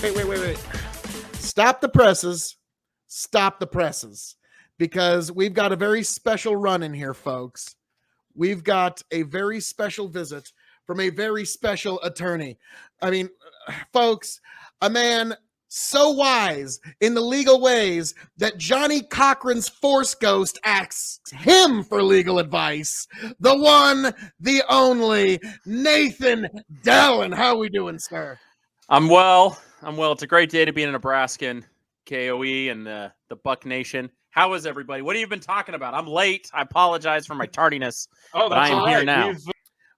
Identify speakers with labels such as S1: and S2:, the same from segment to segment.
S1: wait. Stop the presses. Stop the presses. Because we've got a very special run in here, folks. We've got a very special visit from a very special attorney. I mean, folks, a man so wise in the legal ways that Johnny Cochran's Force Ghost asks him for legal advice. The one, the only, Nathan Dellen. How we doing, sir?
S2: I'm well. It's a great day to be in Nebraskan, K.O.E. and the Buck Nation. How is everybody? What have you been talking about? I'm late. I apologize for my tardiness, but I am here now.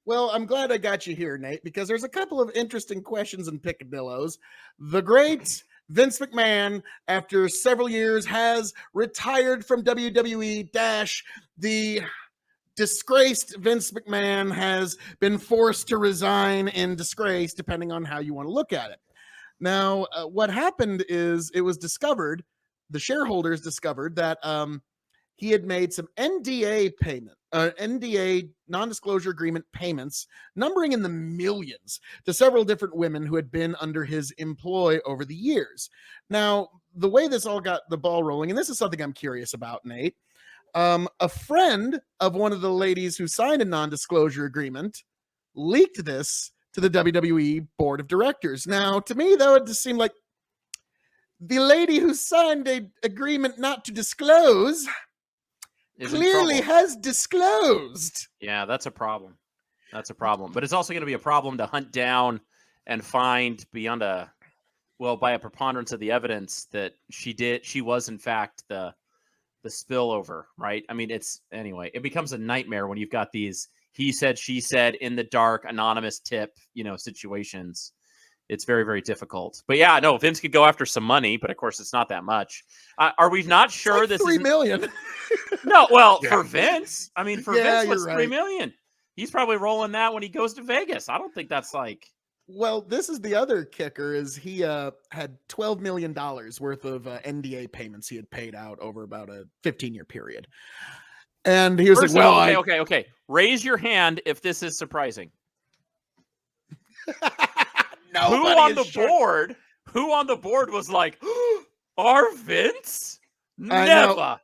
S1: Well, I'm glad I got you here, Nate, because there's a couple of interesting questions and picadillos. The great Vince McMahon, after several years, has retired from WWE. The disgraced Vince McMahon has been forced to resign in disgrace, depending on how you want to look at it. Now, what happened is it was discovered, the shareholders discovered that he had made some NDA non-disclosure agreement payments, numbering in the millions, to several different women who had been under his employ over the years. Now, the way this all got the ball rolling, and this is something I'm curious about, Nate, a friend of one of the ladies who signed a non-disclosure agreement leaked this to the WWE board of directors. Now, to me, though, it just seemed like the lady who signed an agreement not to disclose clearly has disclosed.
S2: Yeah, that's a problem. But it's also going to be a problem to hunt down and find by a preponderance of the evidence that she was in fact the spillover, right? I mean, it becomes a nightmare when you've got these he said, she said, in the dark, anonymous tip, situations. It's very, very difficult. But yeah, no, Vince could go after some money, but of course it's not that much. Are we not sure
S1: like
S2: this
S1: $3 million?
S2: No, well, for Vince, Vince, what's
S1: right.
S2: $3 million? He's probably rolling that when he goes to Vegas. I don't think that's like.
S1: Well, this is the other kicker: is he had $12 million worth of NDA payments he had paid out over about a 15-year period, and he was
S2: First
S1: like, "Well,
S2: okay. Raise your hand if this is surprising." Who on the board was like, our Vince? Never.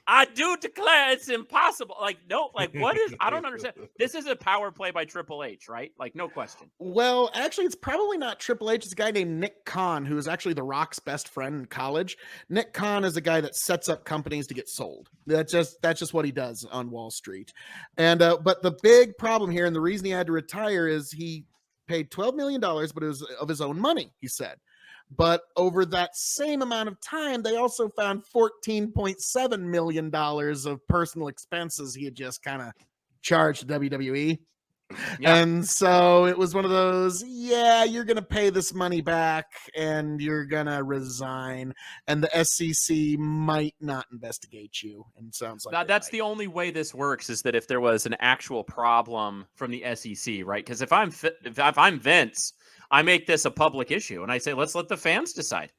S2: I do declare it's impossible. Like, no, like, what is, I don't understand. This is a power play by Triple H, right? Like, no question.
S1: Well, actually, it's probably not Triple H. It's a guy named Nick Khan, who is actually The Rock's best friend in college. Nick Khan is a guy that sets up companies to get sold. That's just what he does on Wall Street. And, but the big problem here, and the reason he had to retire, is he paid $12 million, but it was of his own money, he said. But over that same amount of time, they also found $14.7 million of personal expenses he had just kind of charged WWE. Yeah. And so it was one of those, you're going to pay this money back and you're going to resign. And the SEC might not investigate you. And sounds like
S2: that's the only way this works, is that if there was an actual problem from the SEC, right? Because if I'm Vince, I make this a public issue and I say, let's let the fans decide.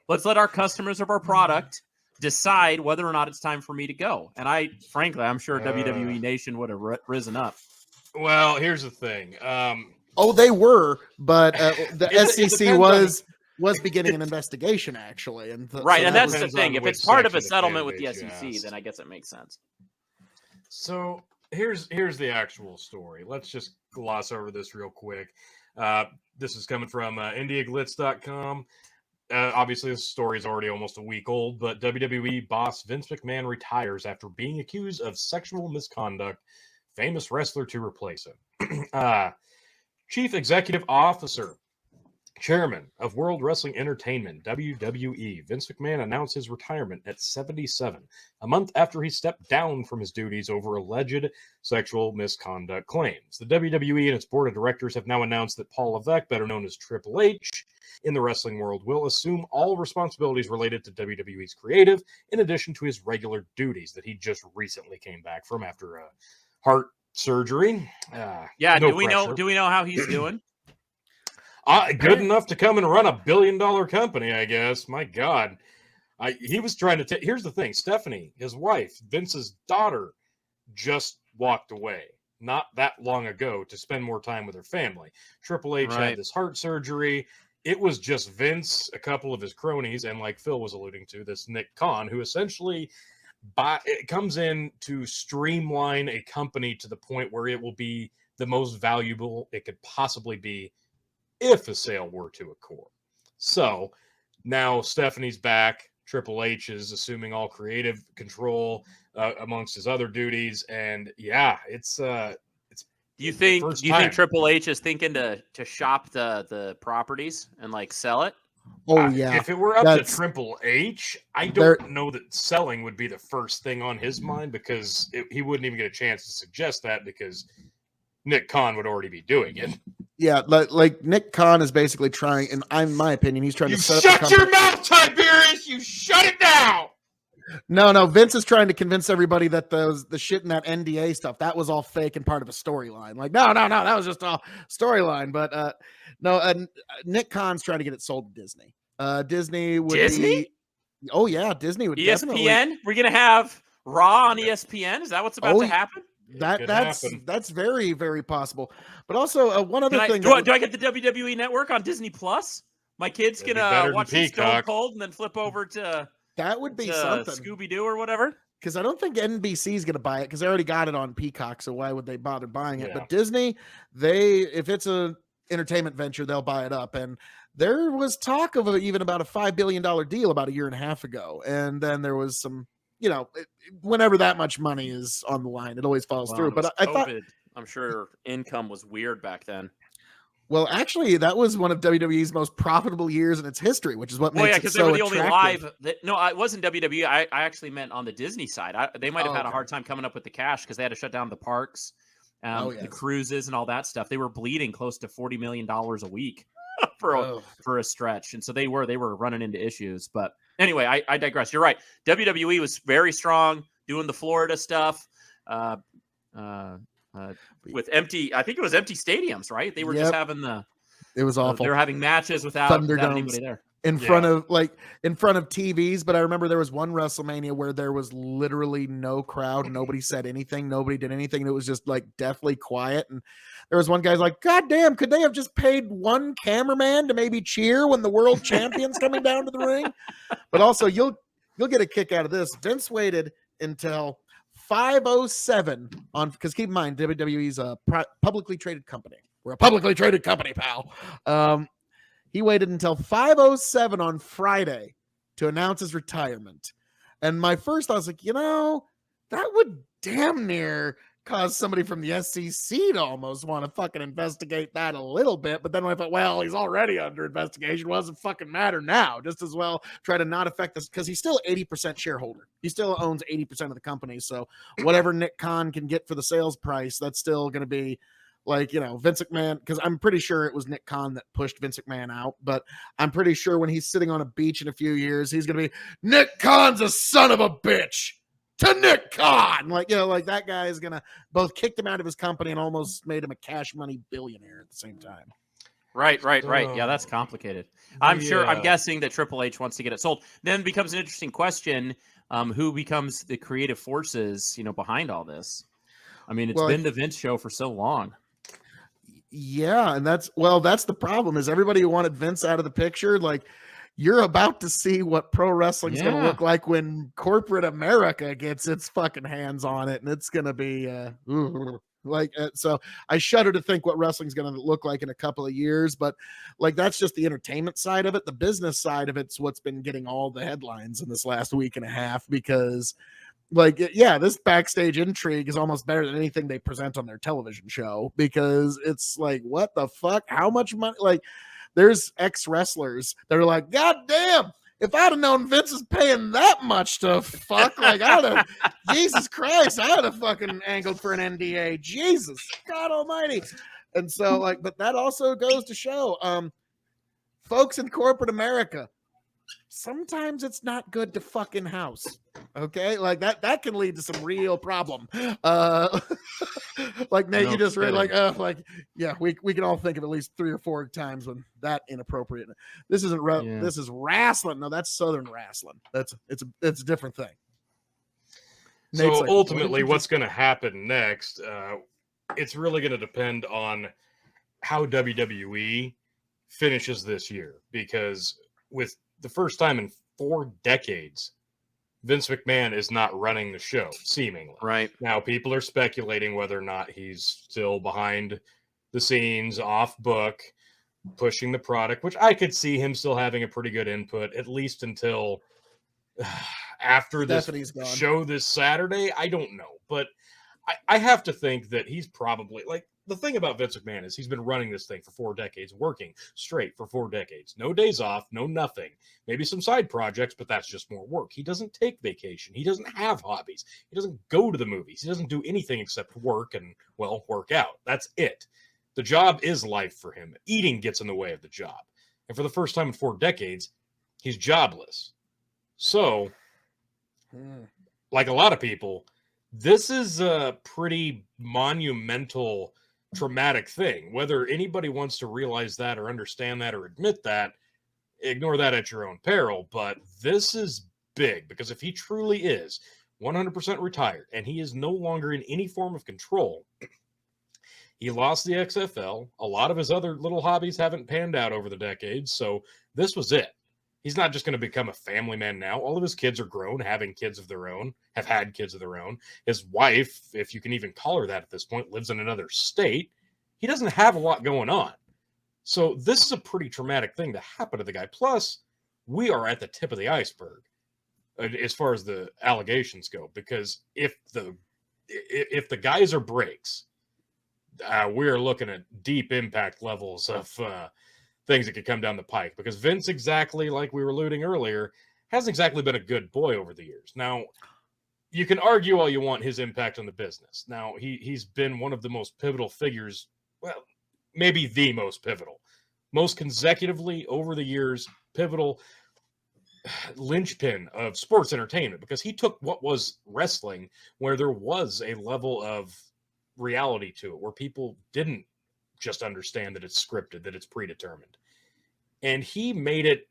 S2: Let's let our customers of our product decide whether or not it's time for me to go. And I'm sure WWE Nation would have risen up.
S3: Well, here's the thing.
S1: They were, but the SEC was beginning an investigation, actually. And
S2: right, and that's the thing. If it's part of a settlement with the SEC, then I guess it makes sense.
S3: So here's the actual story. Let's just gloss over this real quick. This is coming from IndiaGlitz.com. Obviously, this story is already almost a week old, but WWE boss Vince McMahon retires after being accused of sexual misconduct. Famous wrestler to replace him. Chief Executive Officer, Chairman of World Wrestling Entertainment, WWE, Vince McMahon announced his retirement at 77, a month after he stepped down from his duties over alleged sexual misconduct claims. The WWE and its board of directors have now announced that Paul Levesque, better known as Triple H in the wrestling world, will assume all responsibilities related to WWE's creative, in addition to his regular duties that he just recently came back from after heart surgery.
S2: Do we know how he's doing?
S3: Good enough to come and run $1 billion company, I guess. My God. He was trying to here's the thing. Stephanie, his wife, Vince's daughter, just walked away not that long ago to spend more time with her family. Triple H had this heart surgery. it was just Vince, a couple of his cronies, and like Phil was alluding to, this Nick Khan, who essentially it comes in to streamline a company to the point where it will be the most valuable it could possibly be if a sale were to occur. So now Stephanie's back. Triple H is assuming all creative control amongst his other duties, and yeah, it's. Do
S2: you think Triple H is thinking to shop the properties and like sell it?
S1: Oh yeah.
S3: If it were up to Triple H, I don't know that selling would be the first thing on his mind, because he wouldn't even get a chance to suggest that, because Nick Khan would already be doing it.
S1: Yeah, like Nick Khan is basically trying, and in my opinion, he's trying to set
S3: up. Shut your mouth, Tiberius! You shut it down.
S1: No, Vince is trying to convince everybody that the shit in that NDA stuff, that was all fake and part of a storyline. Like, no, that was just a storyline. But Nick Khan's trying to get it sold to Disney. Disney would be. Oh yeah, Disney would.
S2: ESPN.
S1: Definitely.
S2: We're gonna have Raw on ESPN. Is that what's about to happen?
S1: That's very, very possible. But also one other thing.
S2: Do I get the WWE Network on Disney Plus? My kids can watch Stone Cold and then flip over to. That would be something. Scooby Doo or whatever.
S1: Because I don't think NBC is going to buy it, because they already got it on Peacock. So why would they bother buying it? Yeah. But Disney, if it's a entertainment venture, they'll buy it up. And there was talk of even about a $5 billion deal about a year and a half ago. And then there was some. Whenever that much money is on the line, it always falls through. But I thought,
S2: I'm sure income was weird back then.
S1: Well, actually, that was one of WWE's most profitable years in its history, which is what makes it so attractive. They were the only live. No, it wasn't WWE. I actually meant on the Disney side. They might have had a hard time coming up with the cash because they had to shut down the parks, the cruises, and all that stuff. They were bleeding close to $40 million a week for a stretch, and so they were running into issues. But anyway, I digress. You're right. WWE was very strong doing the Florida stuff. With empty, I think it was empty stadiums, right? They were just having it was awful.
S2: They were having matches without anybody there.
S1: In front of TVs, but I remember there was one WrestleMania where there was literally no crowd. Nobody said anything. Nobody did anything. It was just like deathly quiet. And there was one guy's like, God damn, could they have just paid one cameraman to maybe cheer when the world champion's coming down to the ring? But also you'll get a kick out of this. Vince waited until 5:07 on, because keep in mind, WWE's a publicly traded company. We're a publicly traded company, pal. He waited until 5:07 on Friday to announce his retirement. And my first thought was like, that would damn near cause somebody from the SEC to almost want to fucking investigate that a little bit. But then I thought, well, he's already under investigation. What does it fucking matter now? Just as well try to not affect this, because he's still 80% shareholder. He still owns 80% of the company. So whatever Nick Khan can get for the sales price, that's still going to be like, Vince McMahon, because I'm pretty sure it was Nick Khan that pushed Vince McMahon out. But I'm pretty sure when he's sitting on a beach in a few years, he's going to be, Nick Khan's a son of a bitch. To Nick Khan, like that guy is gonna both kicked him out of his company and almost made him a cash money billionaire at the same time.
S2: Right. Yeah, that's complicated. I'm guessing that Triple H wants to get it sold. Then becomes an interesting question: who becomes the creative forces, behind all this? I mean, it's been the Vince show for so long.
S1: Yeah, and that's the problem. Is everybody who wanted Vince out of the picture, like. You're about to see what pro wrestling is going to look like when corporate America gets its fucking hands on it. And it's going to be so I shudder to think what wrestling is going to look like in a couple of years. But like, that's just the entertainment side of it. The business side of it's what's been getting all the headlines in this last week and a half, because this backstage intrigue is almost better than anything they present on their television show, because it's like, what the fuck? How much money? Like, there's ex-wrestlers that are like, God damn, if I'd have known Vince is paying that much to fuck, like, Jesus Christ, I'd have fucking angled for an NDA. Jesus, God almighty. And so, but that also goes to show, folks in corporate America, sometimes it's not good to fuck in house. Okay, like that can lead to some real problem. Like Nate, you just read we can all think of at least 3 or 4 times when that inappropriate. This isn't this is wrestling. No, that's Southern wrestling. It's a different thing.
S3: So Nate's ultimately, what's going to happen next? It's really going to depend on how WWE finishes this year, because with the first time in 4 decades, Vince McMahon is not running the show, seemingly.
S2: Right.
S3: Now, people are speculating whether or not he's still behind the scenes, off book, pushing the product, which I could see him still having a pretty good input, at least until after this
S1: Stephanie's gone.
S3: show this Saturday. I don't know, but I have to think that he's probably, like, the thing about Vince McMahon is he's been running this thing for 4 decades, working straight for 4 decades. No days off, no nothing. Maybe some side projects, but that's just more work. He doesn't take vacation. He doesn't have hobbies. He doesn't go to the movies. He doesn't do anything except work and, well, work out. That's it. The job is life for him. Eating gets in the way of the job. And for the first time in 4 decades, he's jobless. So, like a lot of people, this is a pretty monumental, traumatic thing. Whether anybody wants to realize that or understand that or admit that, ignore that at your own peril. But this is big, because if he truly is 100% retired and he is no longer in any form of control, he lost the XFL. A lot of his other little hobbies haven't panned out over the decades, so this was it. He's not just going to become a family man now. All of his kids are grown, having kids of their own, have had kids of their own. His wife, if you can even call her that at this point, lives in another state. He doesn't have a lot going on. So this is a pretty traumatic thing to happen to the guy. Plus, we are at the tip of the iceberg as far as the allegations go, because if the guys are breaks, we're looking at deep impact levels of things that could come down the pike, because Vince, exactly like we were alluding earlier, hasn't exactly been a good boy over the years. Now, you can argue all you want his impact on the business. Now, he's been one of the most pivotal figures, well, maybe the most pivotal, most consecutively over the years, pivotal linchpin of sports entertainment, because he took what was wrestling, where there was a level of reality to it, where people didn't just understand that it's scripted, that it's predetermined. And he made it,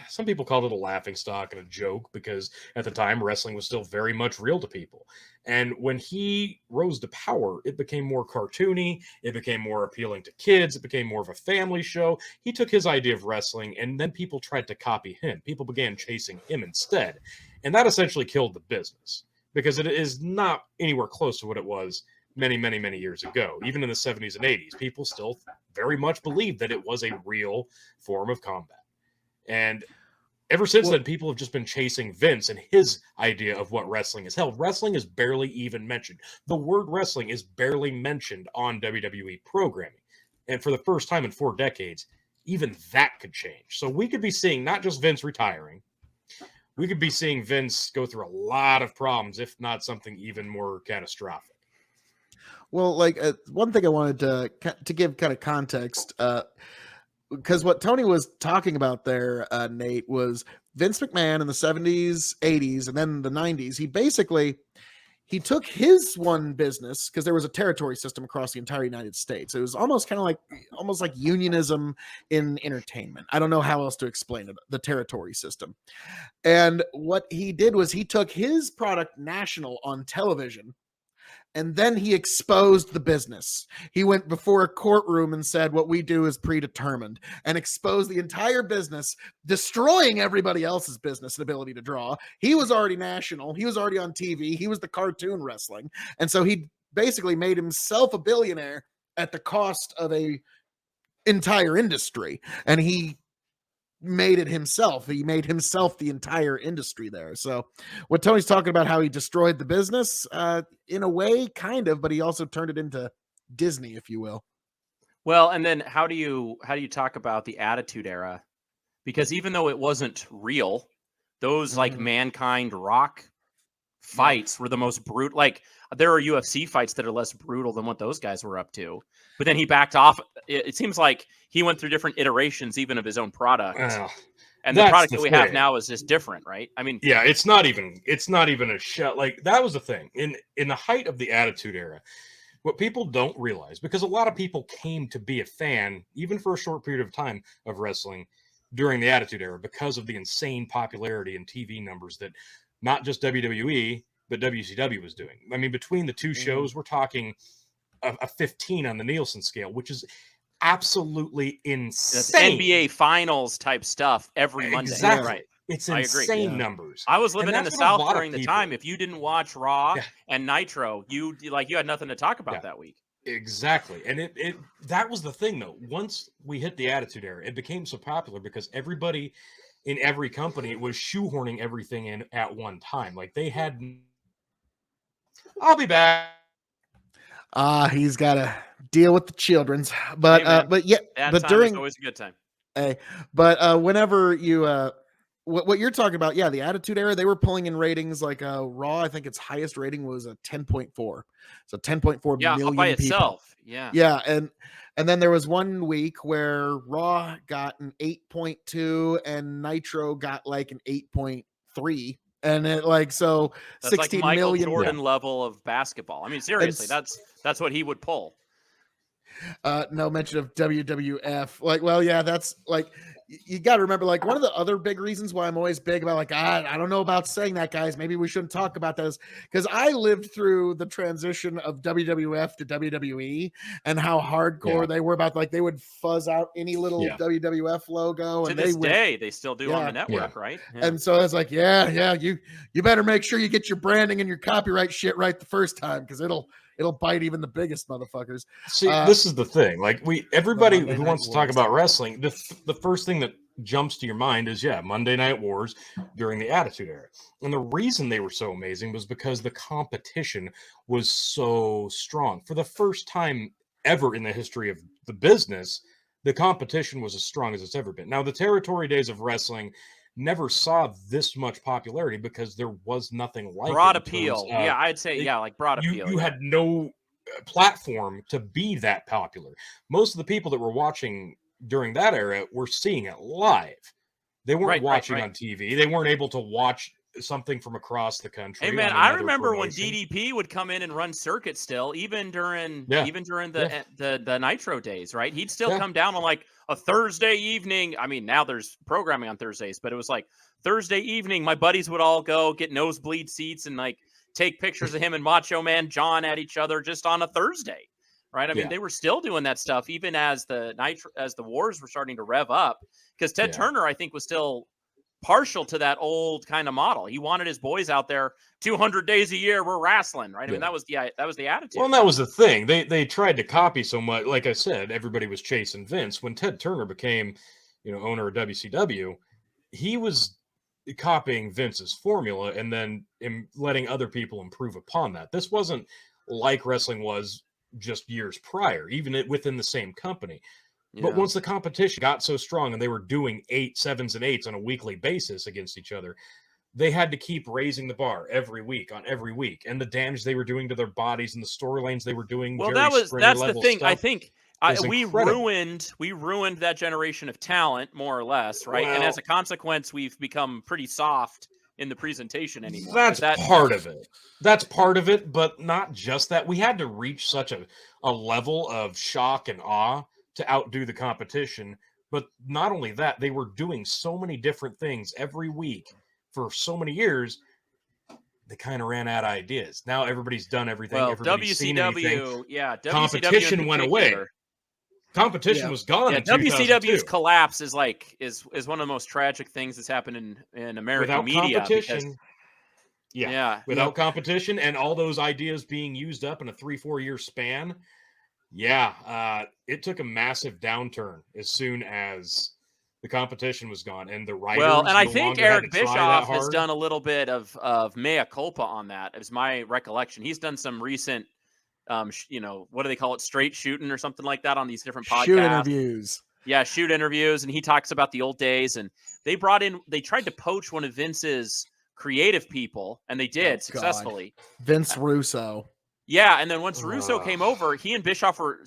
S3: some people called it a laughing stock and a joke, because at the time wrestling was still very much real to people. And when he rose to power, it became more cartoony, it became more appealing to kids, it became more of a family show. He took his idea of wrestling, and then people tried to copy him. People began chasing him instead. And that essentially killed the business, because it is not anywhere close to what it was many, many, many years ago. Even in the 70s and 80s, people still very much believed that it was a real form of combat. And ever since then, people have just been chasing Vince and his idea of what wrestling is. Hell, wrestling is barely even mentioned. The word wrestling is barely mentioned on WWE programming. And for the first time in 4 decades, even that could change. So we could be seeing not just Vince retiring, we could be seeing Vince go through a lot of problems, if not something even more catastrophic.
S1: Well, like one thing I wanted to give kind of context, because what Tony was talking about there, Nate, was Vince McMahon in the 70s, 80s, and then the 90s. He took his one business, because there was a territory system across the entire United States. It was almost like unionism in entertainment. I don't know how else to explain it, the territory system. And what he did was he took his product national on television, and then he exposed the business. He went before a courtroom and said, what we do is predetermined, and exposed the entire business, destroying everybody else's business and ability to draw. He was already national. He was already on TV. He was the cartoon wrestling. And so he basically made himself a billionaire at the cost of a entire industry. And he made it himself. He made himself the entire industry there. So what Tony's talking about, how he destroyed the business, in a way, kind of, but he also turned it into Disney, if you will.
S2: Well, and then how do you talk about the Attitude Era? Because even though it wasn't real, those like Mankind Rock fights were the most brutal. Like, there are UFC fights that are less brutal than what those guys were up to. But then he backed off. It seems like he went through different iterations, even of his own product. And the product that we have now is just different, right? I mean,
S3: yeah, it's not even a show. Like, that was the thing in the height of the Attitude Era. What people don't realize, because a lot of people came to be a fan, even for a short period of time, of wrestling during the Attitude Era, because of the insane popularity and TV numbers that not just WWE, but WCW was doing. I mean, between the two shows, we're talking a 15 on the Nielsen scale, which is absolutely
S2: That's
S3: insane.
S2: NBA Finals type stuff every Monday.
S3: Exactly.
S2: Right.
S3: It's
S2: I agree.
S3: insane
S1: Yeah.
S3: numbers.
S2: I was
S3: And
S2: living in the
S3: that's what a
S2: South
S3: lot of
S2: during the
S3: people-
S2: time. If you didn't watch Raw
S3: Yeah.
S2: and Nitro, you had nothing to talk about
S3: Yeah.
S2: that week.
S3: Exactly. And it that was the thing though. Once we hit the Attitude Era, it became so popular because everybody in every company was shoehorning everything in at one time. Like they had I'll be back.
S1: He's got to deal with the children's, but
S2: Hey, man.
S1: but yeah,
S2: Bad
S1: but
S2: time
S1: during
S2: is always a good time.
S1: whenever you what you're talking about, yeah, the Attitude Era, they were pulling in ratings like Raw. I think its highest rating was a 10.4, so 10.4
S2: Yeah,
S1: million
S2: by
S1: people.
S2: itself. Yeah.
S1: Yeah, and then there was one week where Raw got an 8.2 and Nitro got like an 8.3, and it like so
S2: That's like
S1: 16
S2: Michael
S1: million.
S2: Jordan level of basketball. I mean, seriously, that's what he would pull.
S1: No mention of WWF. Like, well, yeah, that's like you got to remember. Like, one of the other big reasons why I'm always big about like I don't know about saying that, guys. Maybe we shouldn't talk about this because I lived through the transition of WWF to WWE and how hardcore they were about. Like, they would fuzz out any little WWF logo,
S2: To
S1: and
S2: this
S1: they went,
S2: day, they still do on the network,
S3: Yeah.
S2: right? Yeah.
S1: And so it's like, you better make sure you get your branding and your copyright shit right the first time because it'll bite even the biggest motherfuckers.
S3: See, this is the thing. Like everybody
S1: Monday
S3: who
S1: Night
S3: wants to talk
S1: Wars.
S3: about wrestling, the first thing that jumps to your mind is Monday Night Wars during the Attitude Era. And the reason they were so amazing was because the competition was so strong. For the first time ever in the history of the business, the competition was as strong as it's ever been. Now, the territory days of wrestling never saw this much popularity because there was nothing like
S2: broad
S3: it in terms
S2: appeal.
S3: of-
S2: Yeah, I'd say like broad appeal.
S3: You had no platform to be that popular. Most of the people that were watching during that era were seeing it live. They weren't watching on TV. They weren't able to watch something from across the country.
S2: Hey man,
S3: on
S2: I
S3: another
S2: remember
S3: promotion.
S2: when DDP would come in and run circuit still, even during
S3: Yeah.
S2: the Nitro days, right? He'd still come down on like a Thursday evening. I mean, now there's programming on Thursdays, but it was like Thursday evening. My buddies would all go get nosebleed seats and like take pictures of him and Macho Man John at each other just on a Thursday, right? I mean, they were still doing that stuff even as the wars were starting to rev up because Ted Turner, I think, was still partial to that old kind of model. He wanted his boys out there 200 days a year. We're wrestling, right? I mean, that was the attitude.
S3: Well, and that was the thing. They tried to copy so much. Like I said, everybody was chasing Vince. When Ted Turner became, owner of WCW, he was copying Vince's formula and then letting other people improve upon that. This wasn't like wrestling was just years prior, even within the same company. But once the competition got so strong and they were doing 8, 7s, and 8s on a weekly basis against each other, they had to keep raising the bar every week. And the damage they were doing to their bodies and the storylines they were doing.
S2: Well, that's the thing. I think we ruined that generation of talent, more or less, right? And as a consequence, we've become pretty soft in the presentation anymore.
S3: That's part of it. That's part of it, but not just that. We had to reach such a level of shock and awe to outdo the competition. But not only that, they were doing so many different things every week for so many years. They kind of ran out of ideas. Now everybody's done everything.
S2: Well,
S3: everybody's seen anything.
S2: WCW
S3: Competition went away. Competition was gone.
S2: Yeah,
S3: in
S2: WCW's
S3: 2002.
S2: collapse is one of the most tragic things that's happened in American media.
S3: Competition,
S2: without
S3: competition and all those ideas being used up in a 3-4 year span. It took a massive downturn as soon as the competition was gone and the writers.
S2: Well, and I think Eric Bischoff has done a little bit of mea culpa on that, is my recollection. He's done some recent, what do they call it, straight shooting or something like that on these different podcasts.
S1: Shoot interviews.
S2: Yeah, shoot interviews, and he talks about the old days. And they tried to poach one of Vince's creative people, and they did successfully.
S1: Vince Russo.
S2: Yeah, and then once Russo came over, he and Bischoff were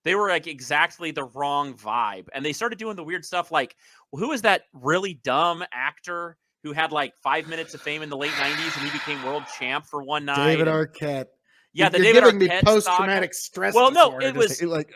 S2: they were like exactly the wrong vibe. And they started doing the weird stuff like, who is that really dumb actor who had like 5 minutes of fame in the late 90s and he became world champ for one night?
S1: David Arquette.
S2: Yeah,
S1: You're
S2: David
S1: giving
S2: Arquette
S1: me post-traumatic stress.
S2: Well, no,
S1: disorder.
S2: it was
S1: like,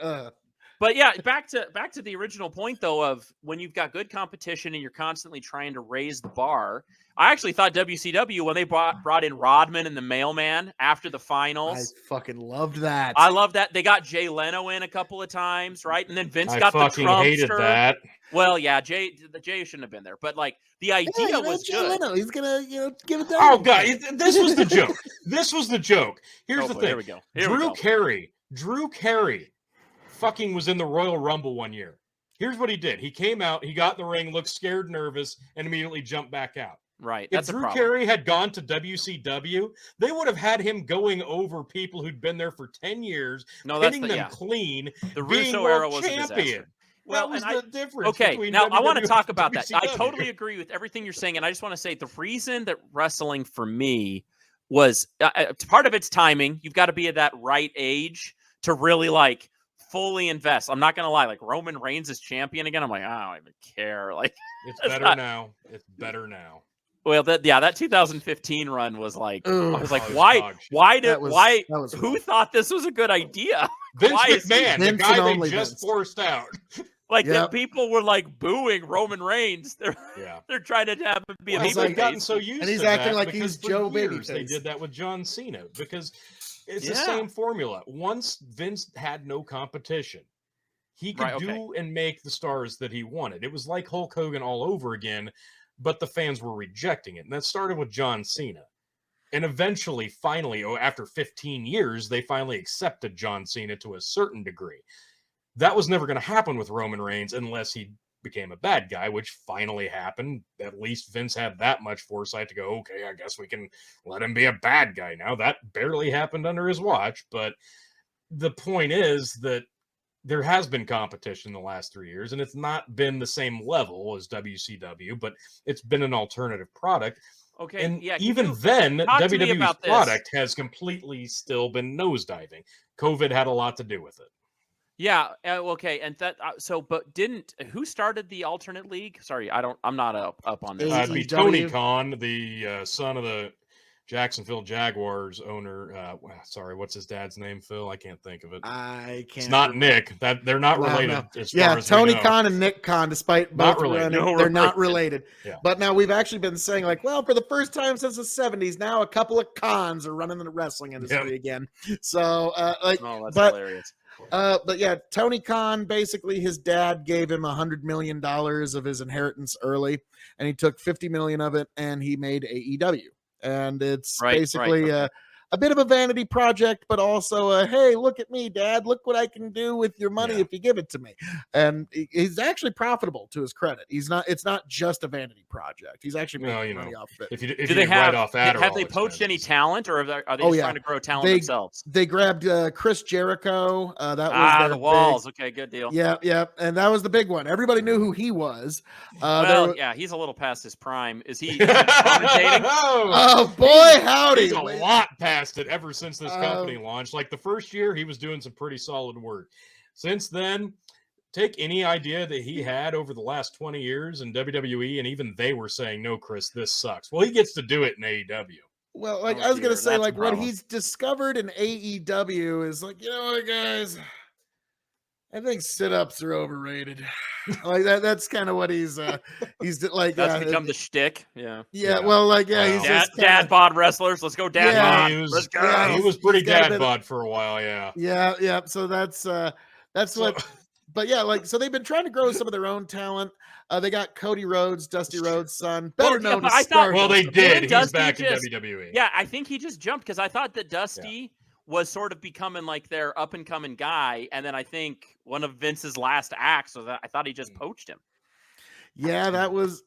S2: But yeah, back to the original point though of when you've got good competition and you're constantly trying to raise the bar. I actually thought WCW when they brought in Rodman and the Mailman after the
S1: I
S2: finals.
S1: fucking loved that.
S2: I love that. They got Jay Leno in a couple of times, right? And then Vince
S3: I
S2: got the
S3: fucking hated
S2: Trumpster.
S3: that.
S2: Well, yeah, Jay shouldn't have been there, but like the idea was
S1: Jay
S2: good.
S1: Leno, he's gonna give it down.
S3: Oh god, this was the joke. This was the joke. Here's
S2: Oh,
S3: the
S2: boy,
S3: thing.
S2: Here we go. Here we go.
S3: Drew Carey fucking was in the Royal Rumble one year. Here's what he did. He came out, he got in the ring, looked scared, nervous, and immediately jumped back out.
S2: Right.
S3: If
S2: That's
S3: Drew
S2: a problem.
S3: Carey had gone to WCW, they would have had him going over people who'd been there for 10 years, pinning them clean,
S2: The
S3: being
S2: Russo
S3: world
S2: era was
S3: champion.
S2: a disaster.
S3: Well, that was the difference.
S2: Okay,
S3: between
S2: now I want
S3: WWF
S2: to talk
S3: and
S2: about that. I
S3: WCW.
S2: totally agree with everything you're saying, and I just want to say the reason that wrestling for me was part of its timing. You've got to be at that right age to really like fully invest. I'm not gonna lie, like Roman Reigns is champion again. I'm like, I don't even care. Like
S3: It's better now. It's better now.
S2: Well, that 2015 run was like,
S1: Ugh.
S2: I was like,
S3: Oh,
S2: why
S1: That was
S2: who
S1: rough.
S2: thought this was a good idea?
S3: Vince
S2: Why is
S3: McMahon, the
S1: Vince
S3: guy
S1: and
S3: they
S1: only
S3: just
S1: Vince.
S3: forced out.
S2: Like
S1: Yep.
S2: that people were like booing Roman Reigns.
S3: Yeah.
S2: They're trying to have him be a
S3: Well,
S1: he's
S3: they've
S1: like-
S3: gotten
S2: babyface.
S3: so used
S1: and he's
S3: to
S1: acting
S3: that
S1: like
S3: because
S1: he's
S3: for
S1: Joe
S3: years they
S1: Babyface.
S3: did that with John Cena because it's the
S2: Yeah.
S3: same formula. Once Vince had no competition, he could
S2: Right, okay.
S3: do and make the stars that he wanted. It was like Hulk Hogan all over again, but the fans were rejecting it. And that started with John Cena. And eventually, finally, after 15 years, they finally accepted John Cena to a certain degree. That was never going to happen with Roman Reigns unless he became a bad guy, which finally happened. At least Vince had that much foresight to go, okay, I guess we can let him be a bad guy now. That barely happened under his watch. But the point is that there has been competition the last 3 years, and it's not been the same level as WCW, but it's been an alternative product.
S2: Okay,
S3: And
S2: yeah.
S3: even then,
S2: talk to me
S3: WWE's
S2: about this?
S3: product has completely still been nosediving. COVID had a lot to do with it.
S2: Yeah. Okay. And that. But who started the alternate league? Sorry, I'm not up on this.
S3: It'd be Tony
S1: AEW.
S3: Khan, the son of the Jacksonville Jaguars owner. Sorry, what's his dad's name? Phil, I can't think of it.
S1: I can't.
S3: It's not
S1: remember.
S3: Nick. That they're not
S1: No,
S3: related.
S1: no.
S3: As far
S1: Yeah,
S3: as we
S1: Tony
S3: know.
S1: Khan and Nick Khan, despite
S3: Not
S1: both
S3: related.
S1: running,
S2: No
S1: they're not
S2: related.
S1: related.
S3: Yeah.
S1: But now we've actually been saying, like, well, for the first time since the 70s, now a couple of Khans are running the wrestling industry again. So, like,
S2: Oh, that's
S1: but
S2: hilarious.
S1: but yeah, Tony Khan, basically his dad gave him $100 million of his inheritance early, and he took 50 million of it and he made AEW. And it's basically
S2: okay.
S1: a bit of a vanity project, but also a, hey, look at me, Dad. Look what I can do with your money
S3: Yeah.
S1: if you give it to me. And he's actually profitable, to his credit. It's not just a vanity project. He's actually
S3: Well,
S1: making
S3: you
S1: money
S3: know,
S1: off of it.
S3: If
S2: Do
S3: you
S2: they have?
S3: write off Adderall
S2: Have they poached any
S3: expenses.
S2: talent, or are they
S1: Oh,
S2: just
S1: yeah.
S2: trying to grow talent
S1: They-
S2: themselves?
S1: They grabbed Chris Jericho. That was their
S2: The Walls.
S1: big-
S2: Okay, good deal.
S1: Yeah, and that was the big one. Everybody knew who he was.
S2: Well, yeah, he's a little past his prime. Is he commentating?
S1: Oh boy, howdy!
S3: He's a lot past it ever since this company
S1: Um,
S3: launched. Like the first year, he was doing some pretty solid work. Since then, take any idea that he had over the last 20 years in WWE, and even they were saying, no, Chris, this sucks. Well, he gets to do it in AEW.
S1: Well, like
S2: Oh,
S1: I was gonna
S2: dear,
S1: say,
S2: that's a
S1: like what
S2: problem.
S1: he's discovered in AEW is like, you know what, guys, I think sit-ups are overrated. Like that's kind of what he's like.
S2: That's become the shtick. Yeah.
S1: yeah.
S3: Yeah.
S1: Well, like yeah,
S3: Wow.
S1: he's
S2: Dad,
S1: just kinda,
S2: dad bod wrestlers. Let's go, dad
S1: Yeah,
S2: bod.
S3: he was,
S2: Let's go.
S1: yeah,
S3: he was pretty
S1: he's got a
S3: dad
S1: bit of-
S3: bod for a while, yeah.
S1: yeah. So that's
S3: So-
S1: what. But yeah, like so they've been trying to grow some of their own talent. They got Cody Rhodes, Dusty Rhodes' son, better
S2: Well, yeah,
S1: known
S2: but
S1: as
S2: I thought-
S3: Well, they
S1: Stardust.
S3: did. He's
S2: Dusty
S3: back in
S2: just-
S3: WWE.
S2: Yeah, I think he just jumped because I thought that Dusty was sort of becoming like their up and coming guy, and then I think one of Vince's last acts. So that I thought he just poached him.
S1: Yeah, that was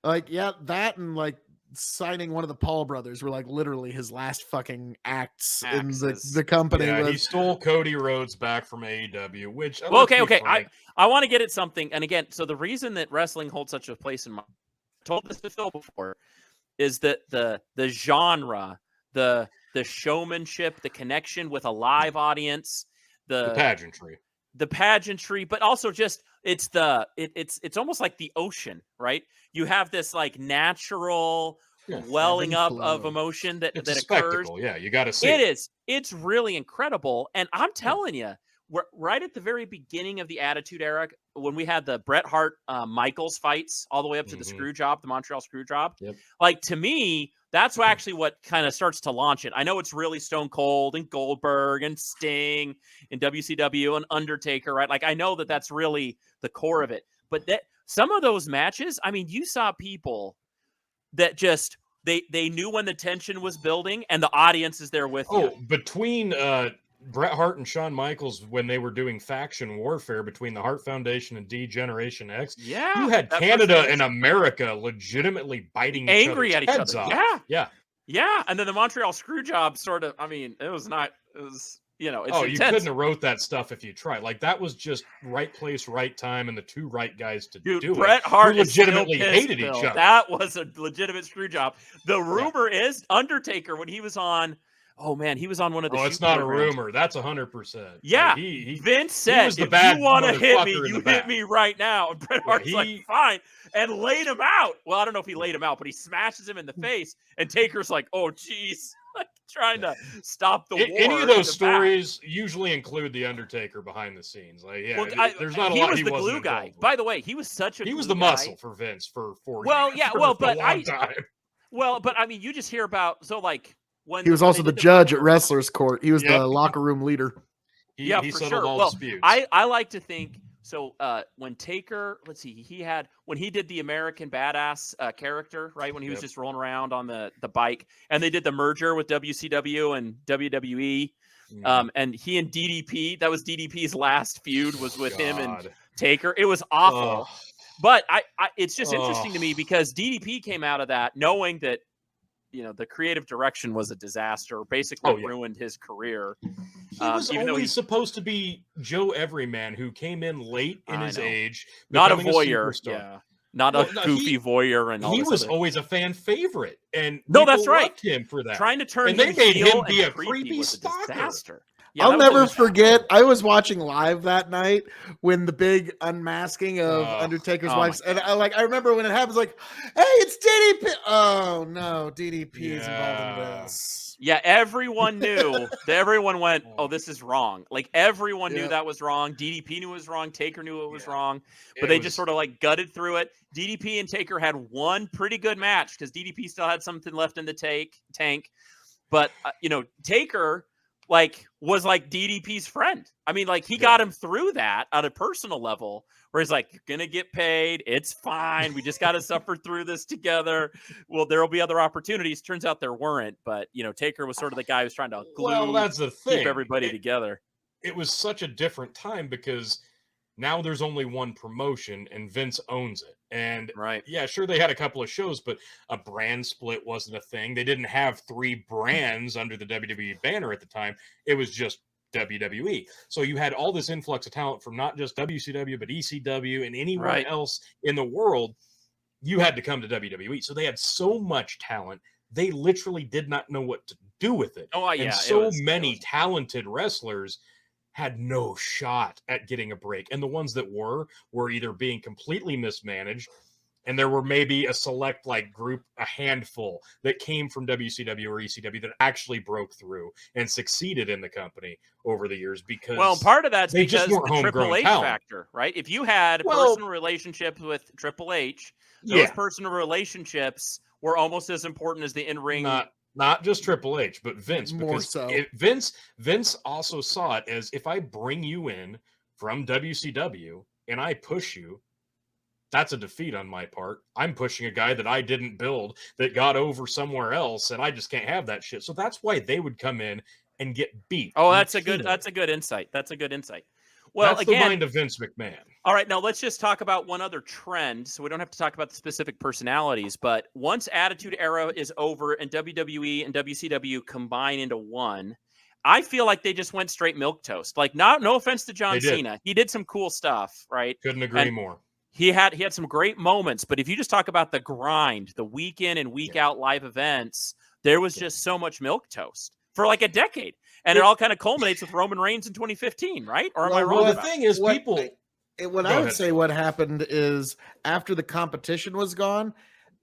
S1: like that and like signing one of the Paul brothers were like literally his last fucking acts in
S2: Axes.
S1: the company.
S3: Yeah, he
S1: Was
S3: stole Cody Rhodes back from AEW, which
S2: Well,
S3: let's be
S2: okay.
S3: frank,
S2: I want to get at something, and again, so the reason that wrestling holds such a place in my, I told this to Phil before, is that the genre, the showmanship, the connection with a live audience,
S3: the
S2: pageantry, but also just it's almost like the ocean, right? You have this like natural
S3: Yeah.
S2: welling
S1: Ebb
S2: up
S1: and
S2: of
S1: flow.
S2: emotion that
S3: it's a
S2: occurs.
S3: spectacle. Yeah, you got to see
S2: It is. It's really incredible. And I'm telling you, right at the very beginning of the Attitude Era, when we had the Bret Hart Michaels fights all the way up to the screw job, the Montreal screw job.
S3: Yep.
S2: Like, to me, that's actually what kind of starts to launch it. I know it's really Stone Cold and Goldberg and Sting and WCW and Undertaker, right? Like, I know that that's really the core of it. But that some of those matches, I mean, you saw people that just they knew when the tension was building and the audience is there with you.
S3: Between Bret Hart and Shawn Michaels, when they were doing faction warfare between the Hart Foundation and D-Generation X,
S2: Yeah,
S3: you had Canada and America legitimately biting
S2: angry
S3: each
S2: at each
S3: heads
S2: other.
S3: off.
S2: Yeah. And then the Montreal screw job sort of, I mean, it was, it's intense.
S3: You couldn't have wrote that stuff if you tried. Like, that was just right place, right time, and the two right guys to do it.
S2: Bret Hart
S3: legitimately hated each other.
S2: That was a legitimate screw job. The rumor is Undertaker, when he was on, he was on one of the
S3: it's not programs. A rumor. That's 100%.
S2: Yeah.
S3: Like,
S2: Vince said, if you want to hit me, you hit me right now. And Bret Hart's like, fine. And laid him out. Well, I don't know if he laid him out, but he smashes him in the face. And Taker's like, oh, geez. Like, trying to stop the war.
S3: Any of those stories usually include the Undertaker behind the scenes. Like, there's not a lot.
S2: He was the glue guy. By the way, he was such a
S3: He was the muscle for Vince for 4 years.
S2: But I mean, you just hear about, so like, when
S1: he was also the judge at Wrestlers Court. He was the locker room leader.
S3: He settled all disputes.
S2: I like to think so. When Taker, let's see, when he did the American Badass character, right? When he was just rolling around on the bike, and they did the merger with WCW and WWE, and he and DDP, that was DDP's last feud, was with him and Taker. It was awful, but it's just interesting to me because DDP came out of that knowing that, the creative direction was a disaster, basically ruined his career.
S3: He was always supposed to be Joe Everyman, who came in late in his age.
S2: Not a voyeur. Not a goofy voyeur. And all
S3: he was always a fan favorite. And
S2: that's right.
S3: Loved him for that.
S2: Trying to turn
S3: and they made him be a creepy stalker.
S2: Disaster.
S1: Yeah, I'll never forget. I was watching live that night when the big unmasking of Undertaker's wife, and I remember when it happens, like, hey, it's DDP. Oh no, DDP is involved in this.
S2: Yeah, everyone knew. Everyone went, oh, this is wrong. Like, everyone knew that was wrong. DDP knew it was wrong. Taker knew it was wrong. But they just sort of like gutted through it. DDP and Taker had one pretty good match because DDP still had something left in the tank. But Taker was like DDP's friend. I mean, like, he got him through that on a personal level where he's like, you're going to get paid. It's fine. We just got to suffer through this together. Well, there'll be other opportunities. Turns out there weren't, but Taker was sort of the guy who was trying to
S3: that's the thing.
S2: Keep everybody together.
S3: It was such a different time because now there's only one promotion and Vince owns it. And sure, they had a couple of shows, but a brand split wasn't a thing. They didn't have 3 brands under the WWE banner at the time. It was just WWE. So you had all this influx of talent from not just WCW, but ECW and anyone else in the world. You had to come to WWE. So they had so much talent. They literally did not know what to do with it. And so many talented wrestlers had no shot at getting a break. And the ones that were either being completely mismanaged, and there were maybe a select group, a handful that came from WCW or ECW that actually broke through and succeeded in the company over the years because
S2: part of that's
S3: they
S2: because
S3: just weren't
S2: the Triple H
S3: talent.
S2: Factor, right? If you had personal relationships with Triple H, those personal relationships were almost as important as the in-ring.
S3: Not just Triple H, but Vince.
S1: More so.
S3: Vince also saw it as, if I bring you in from WCW and I push you, that's a defeat on my part. I'm pushing a guy that I didn't build, that got over somewhere else, and I just can't have that shit. So that's why they would come in and get beat.
S2: Oh, that's a good insight. That's a good insight. Well,
S3: that's the mind of Vince McMahon.
S2: All right, now let's just talk about one other trend. So we don't have to talk about the specific personalities, but once Attitude Era is over and WWE and WCW combine into one, I feel like they just went straight milquetoast. Like, no offense to John Cena. He did some cool stuff, right?
S3: Couldn't agree more.
S2: He had some great moments, but if you just talk about the grind, the week in and week out live events, there was just so much milquetoast for like a decade. And it all kind of culminates with Roman Reigns in 2015, right? Or am I wrong?
S3: Well, the thing is,
S1: I would say what happened is after the competition was gone,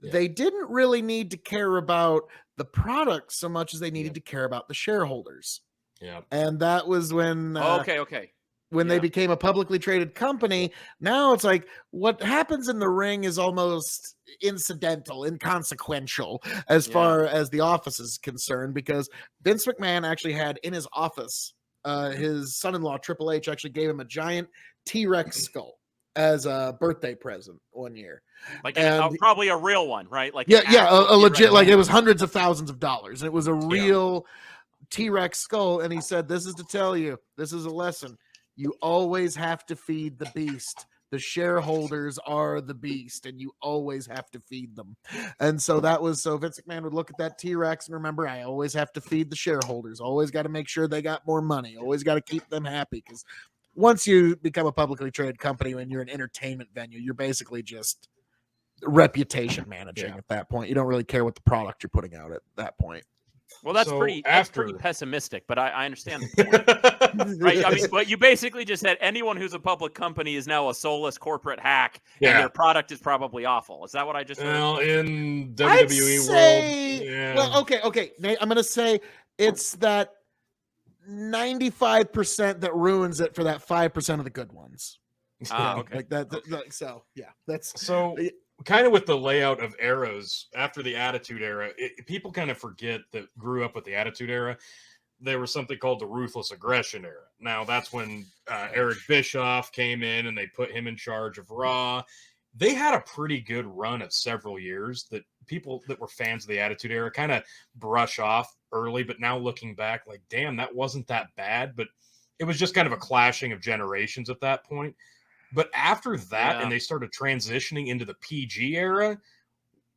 S1: they didn't really need to care about the product so much as they needed to care about the shareholders.
S3: Yeah.
S1: And that was when...
S2: Okay.
S1: when they became a publicly traded company. Now it's like what happens in the ring is almost incidental, inconsequential as far as the office is concerned, because Vince McMahon actually had in his office, his son-in-law Triple H actually gave him a giant T-Rex skull as a birthday present one year.
S2: Like probably a real one, right? Like
S1: a legit, like it was hundreds of thousands of dollars. And it was a real T-Rex skull. And he said, this is to tell you, this is a lesson. You always have to feed the beast. The shareholders are the beast, and you always have to feed them. And so Vince McMahon would look at that T-Rex and remember, I always have to feed the shareholders. Always got to make sure they got more money. Always got to keep them happy, because once you become a publicly traded company and you're an entertainment venue, you're basically just reputation managing at that point. You don't really care what the product you're putting out at that point.
S2: Well, that's pretty pessimistic, but I understand the point. Right? I mean, but you basically just said anyone who's a public company is now a soulless corporate hack, and their product is probably awful. Is that what I just said?
S3: Well, in WWE world,
S1: well, okay. Nate, I'm going to say it's that 95% that ruins it for that 5% of the good ones.
S2: Okay.
S1: Like that. So yeah, that's
S3: so. Kind of with the layout of eras after the Attitude Era, people kind of forget that grew up with the Attitude Era. There was something called the Ruthless Aggression Era. Now, that's when Eric Bischoff came in and they put him in charge of Raw. They had a pretty good run of several years that people that were fans of the Attitude Era kind of brush off early, but now looking back, like, damn, that wasn't that bad. But it was just kind of a clashing of generations at that point. But after that, and they started transitioning into the PG era,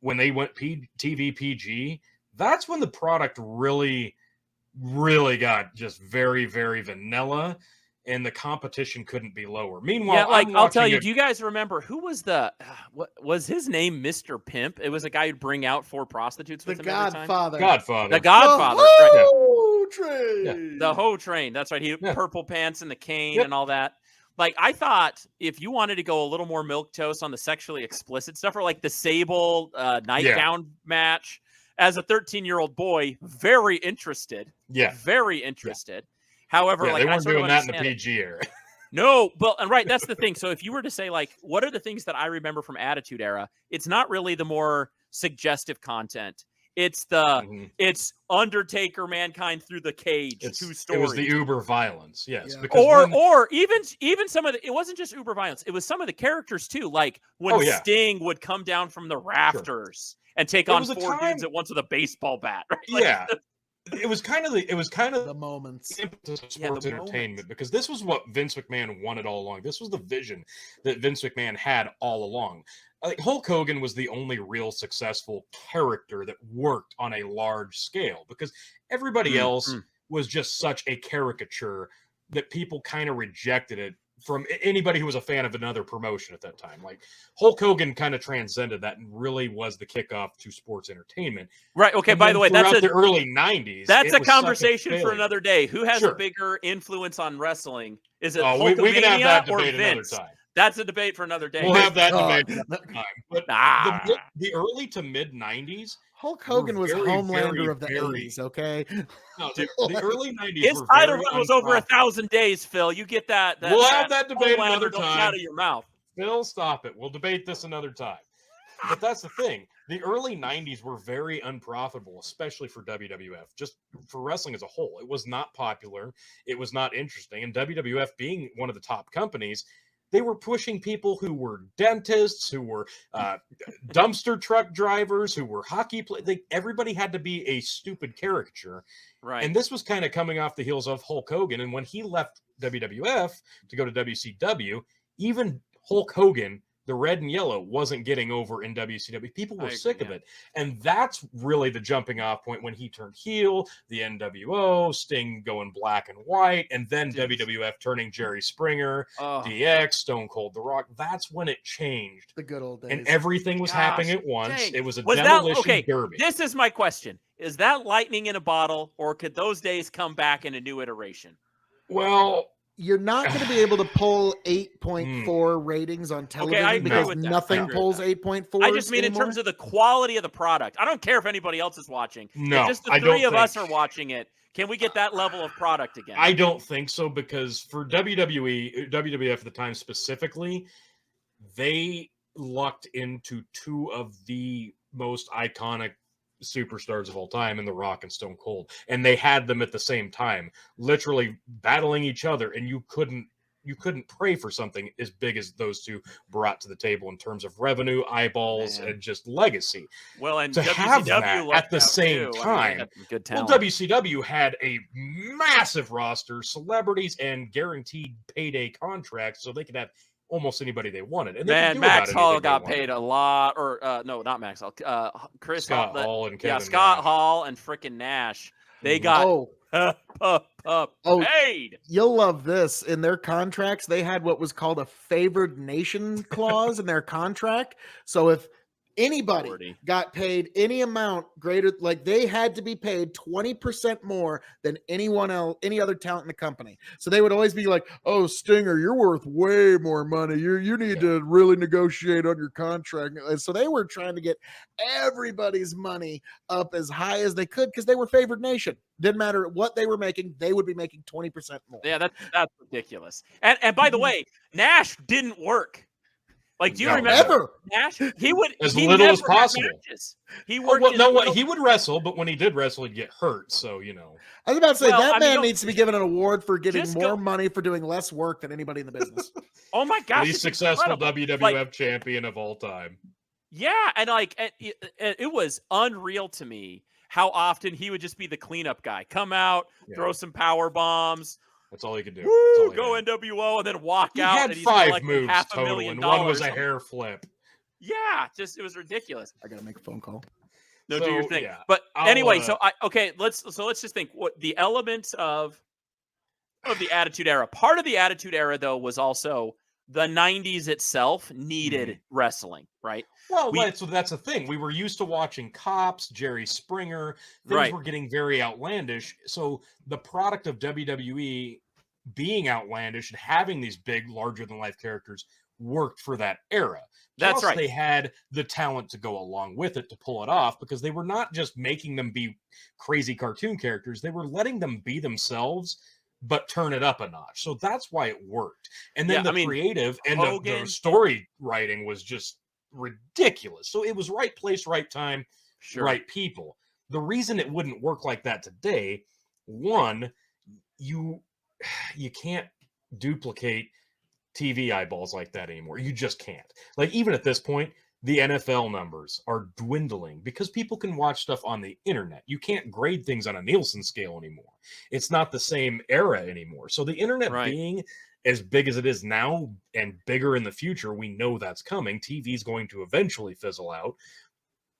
S3: when they went TV PG, that's when the product really, really got just very, very vanilla, and the competition couldn't be lower. Meanwhile,
S2: I'll tell you, do you guys remember who was what was his name? Mr. Pimp. It was a guy who'd bring out 4 prostitutes with him every time.
S1: Godfather.
S2: The Godfather.
S1: Train.
S2: The Ho Train. That's right. He had purple pants and the cane and all that. Like, I thought if you wanted to go a little more milquetoast on the sexually explicit stuff, or like the Sable nightgown match, as a 13-year-old boy, very interested. Yeah. Very interested. However,
S3: they weren't doing that in the PG era.
S2: No, and right, that's the thing. So if you were to say, like, what are the things that I remember from Attitude Era? It's not really the more suggestive content. It's it's Undertaker, Mankind through the cage. 2 stories.
S3: It was the uber violence, yes.
S2: Yeah. Or even some of it wasn't just uber violence. It was some of the characters too. Like when Sting would come down from the rafters and take on 4 dudes at once with a baseball bat. Right? Like,
S3: it was kind of
S1: the moments.
S3: Impetus of sports entertainment, because this was what Vince McMahon wanted all along. This was the vision that Vince McMahon had all along. Like Hulk Hogan was the only real successful character that worked on a large scale, because everybody else was just such a caricature that people kind of rejected it from anybody who was a fan of another promotion at that time. Like Hulk Hogan kind of transcended that and really was the kickoff to sports entertainment.
S2: Right. Okay. By the way, that's
S3: the early 90s.
S2: That's a conversation for another day. Who has a bigger influence on wrestling? Is it Hulkamania
S3: we can have that debate
S2: or Vince?
S3: Another time.
S2: That's a debate for another day.
S3: We'll have that debate another time. But the early to mid 90s,
S1: Hulk Hogan was Homelander of the 80s, okay?
S3: No, the early 90s.
S2: His title run was over 1,000 days, Phil. You get that.
S3: We'll have that debate another time.
S2: Out of your mouth.
S3: Phil, stop it. We'll debate this another time. But that's the thing. The early 90s were very unprofitable, especially for WWF, just for wrestling as a whole. It was not popular. It was not interesting. And WWF being one of the top companies, they were pushing people who were dentists, who were dumpster truck drivers, who were hockey players. Everybody had to be a stupid caricature.
S2: Right.
S3: And this was kind of coming off the heels of Hulk Hogan. And when he left WWF to go to WCW, even Hulk Hogan, the red and yellow, wasn't getting over in WCW. People were sick of it. And that's really the jumping off point when he turned heel, the NWO, Sting going black and white, and then WWF turning Jerry Springer, DX, Stone Cold The Rock. That's when it changed.
S1: The good old days.
S3: And everything was happening at once. It was a demolition derby.
S2: This is my question. Is that lightning in a bottle, or could those days come back in a new iteration?
S3: Well,
S1: you're not going to be able to pull 8.4 ratings on television because nothing pulls 8.4.
S2: I just mean in terms of the quality of the product. I don't care if anybody else is watching.
S3: No,
S2: if just the 3 of us are watching it, Can we get that level of product again?
S3: I don't think so, because for WWF at the time specifically, they lucked into two of the most iconic superstars of all time in The Rock and Stone Cold, and they had them at the same time, literally battling each other, and you couldn't pray for something as big as those two brought to the table in terms of revenue, eyeballs, and just legacy.
S2: Well, and
S3: To
S2: WCW
S3: have that at the same
S2: too.
S3: time,
S2: I mean, they had some good talent.
S3: WCW had a massive roster, celebrities, and guaranteed payday contracts, so they could have almost anybody they wanted. And they could do
S2: Max
S3: about
S2: Hall
S3: anything
S2: got
S3: they wanted.
S2: paid a lot, or no, not Max Hall. Chris
S3: Scott
S2: Hall,
S3: Hall and Kevin
S2: Scott
S3: Nash.
S2: Hall and frickin' Nash. They
S3: Mhm.
S2: got paid.
S1: You'll love this. In their contracts, they had what was called a favored nation clause in their contract. So if anybody
S2: 40.
S1: got paid any amount greater, like they had to be paid 20% more than anyone else, any other talent in the company. So they would always be like, "Oh, Stinger, you're worth way more money. You need to really negotiate on your contract." And so they were trying to get everybody's money up as high as they could because they were favored nation. Didn't matter what they were making, they would be making 20% more.
S2: Yeah, that's ridiculous. And by the way, Nash didn't work. Like, do you remember Nash? He would
S3: as
S2: he
S3: little as
S2: never had
S3: possible.
S2: matches. He worked.
S3: He would wrestle, but when he did wrestle, he'd get hurt. So
S1: I was about to say that man
S2: don't-
S1: needs to be given an award for getting
S2: just
S1: more
S2: go-
S1: money for doing less work than anybody in the business.
S2: Oh my gosh,
S3: least
S2: it's
S3: successful
S2: incredible.
S3: WWF champion of all time.
S2: Yeah, and like it was unreal to me how often he would just be the cleanup guy, come out, throw some power bombs.
S3: That's all he could do.
S2: Woo, go NWO, and then walk
S3: He
S2: out.
S3: had
S2: and he's
S3: 5
S2: collecting
S3: moves total,
S2: $500,000.
S3: and one was a hair flip.
S2: Yeah, just it was ridiculous.
S1: I gotta make a phone call.
S2: No, do your thing.
S3: Yeah,
S2: but anyway, let's think what the elements of the Attitude Era. Part of the Attitude Era, though, was also the 90s itself needed wrestling, right?
S3: Well, that's the thing. We were used to watching Cops, Jerry Springer. Things were getting very outlandish. So the product of WWE being outlandish and having these big, larger-than-life characters worked for that era.
S2: That's right.
S3: They had the talent to go along with it to pull it off, because they were not just making them be crazy cartoon characters. They were letting them be themselves, but turn it up a notch. So that's why it worked. And then creative and the story writing was just ridiculous. So it was right place, right time, right people. The reason it wouldn't work like that today, one, you can't duplicate TV eyeballs like that anymore. You just can't. Like, even at this point, the NFL numbers are dwindling because people can watch stuff on the internet. You can't grade things on a Nielsen scale anymore. It's not the same era anymore. So the internet being as big as it is now and bigger in the future, we know that's coming. TV is going to eventually fizzle out.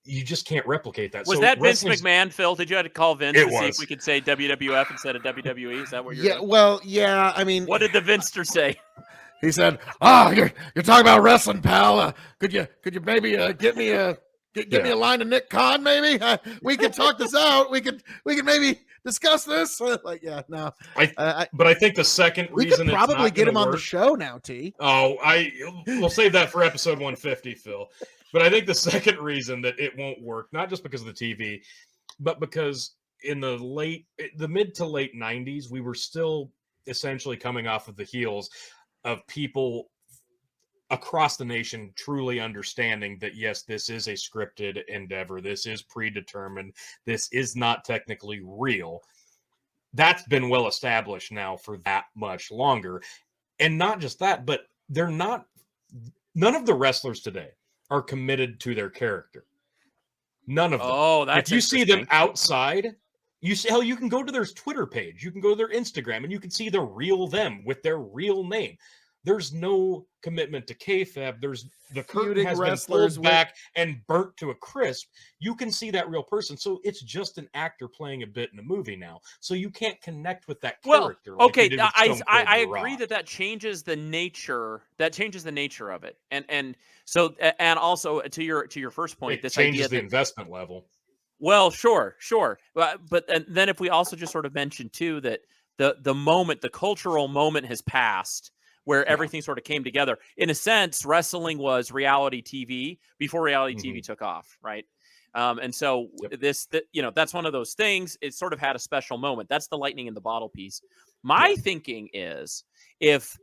S3: You just can't replicate that.
S2: Was that Vince McMahon, Phil? Did you have to call Vince to see if we could say WWF instead of WWE? Is that what you're doing?
S1: Well, yeah. I mean,
S2: what did the Vinster say?
S1: He said, you're talking about wrestling, pal. Could you maybe get me a line to Nick Khan? Maybe we could talk this out. We could maybe discuss this. But
S3: I think the second reason
S1: we could probably get him on the show now, T.
S3: We'll save that for episode 150, Phil. But I think the second reason that it won't work, not just because of the TV, but because in the mid to late 90s, we were still essentially coming off of the heels of people across the nation truly understanding that, yes, this is a scripted endeavor. This is predetermined. This is not technically real. That's been well established now for that much longer. And not just that, but none of the wrestlers today are committed to their character. None of them.
S2: Oh, that's
S3: if you see them outside, you can go to their Twitter page, you can go to their Instagram, and you can see the real them with their real name. There's no commitment to kayfabe. The curtain has been pulled back and burnt to a crisp. You can see that real person. So it's just an actor playing a bit in a movie now. So you can't connect with that character.
S2: Well, okay, I agree that changes the nature. That changes the nature of it, and also to your first point, this
S3: changes
S2: idea
S3: the investment level.
S2: Well, sure, but then if we also just sort of mention too that the cultural moment has passed, where everything sort of came together. In a sense, wrestling was reality TV before reality TV took off, right? And so that's one of those things. It sort of had a special moment. That's the lightning in the bottle piece. My thinking is, if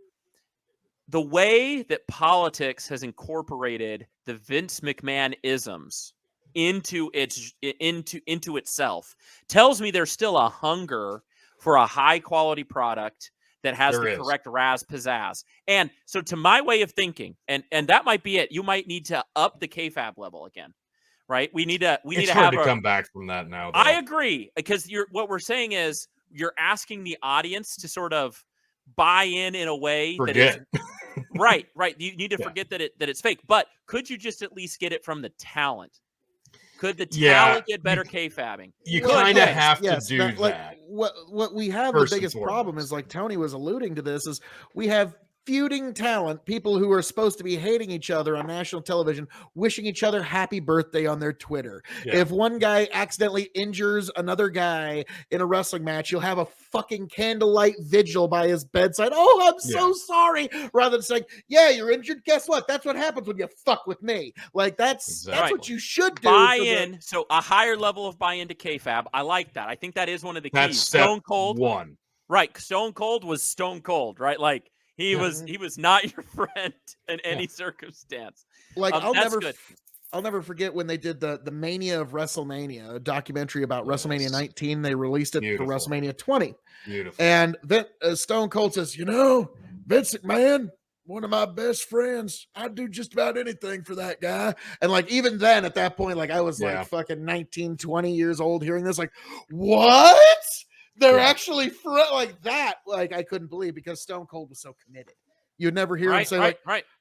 S2: the way that politics has incorporated the Vince McMahon isms into itself tells me there's still a hunger for a high quality product that has the correct pizzazz. And so, to my way of thinking, and that might be it. You might need to up the KFAB level again, right? We need to
S3: hard to come back from that now, though.
S2: I agree, because what we're saying is you're asking the audience to sort of buy in a way that is right. You need to forget that it's fake. But could you just at least get it from the talent? Could the talent get better K-fabbing?
S3: You kind of have to do that.
S1: Like, what we have, the biggest problem is, like Tony was alluding to this, is we have feuding talent, people who are supposed to be hating each other on national television, wishing each other happy birthday on their Twitter. Yeah. If one guy accidentally injures another guy in a wrestling match, you'll have a fucking candlelight vigil by his bedside. Oh, I'm so sorry. Rather than saying, yeah, you're injured. Guess what? That's what happens when you fuck with me. Like, that's what you should do.
S2: Buy in. So a higher level of buy-in to KFAB. I like that. I think that is one of the keys.
S3: That's Stone Cold. One.
S2: Right. Stone Cold was Stone Cold, right? Like, he was not your friend in any circumstance.
S1: Like, I'll never forget when they did the Mania of WrestleMania, a documentary about WrestleMania 19. They released it for WrestleMania 20.
S3: Beautiful.
S1: And then Stone Cold says, Vince McMahon, one of my best friends. I'd do just about anything for that guy. And like, even then at that point, like I was like fucking 19, 20 years old hearing this, like, what? They're actually like that. Like, I couldn't believe, because Stone Cold was so committed. You'd never hear him say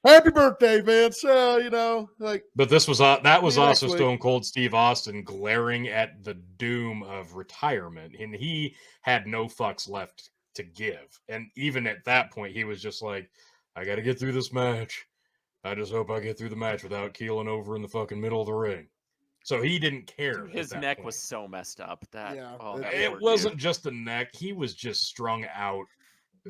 S1: "Happy birthday, Vince." Like.
S3: But this was that was also Stone Cold Steve Austin glaring at the doom of retirement, and he had no fucks left to give. And even at that point, he was just like, "I got to get through this match. I just hope I get through the match without keeling over in the fucking middle of the ring." So he didn't care.
S2: His neck was so messed up.
S3: It wasn't just the neck. He was just strung out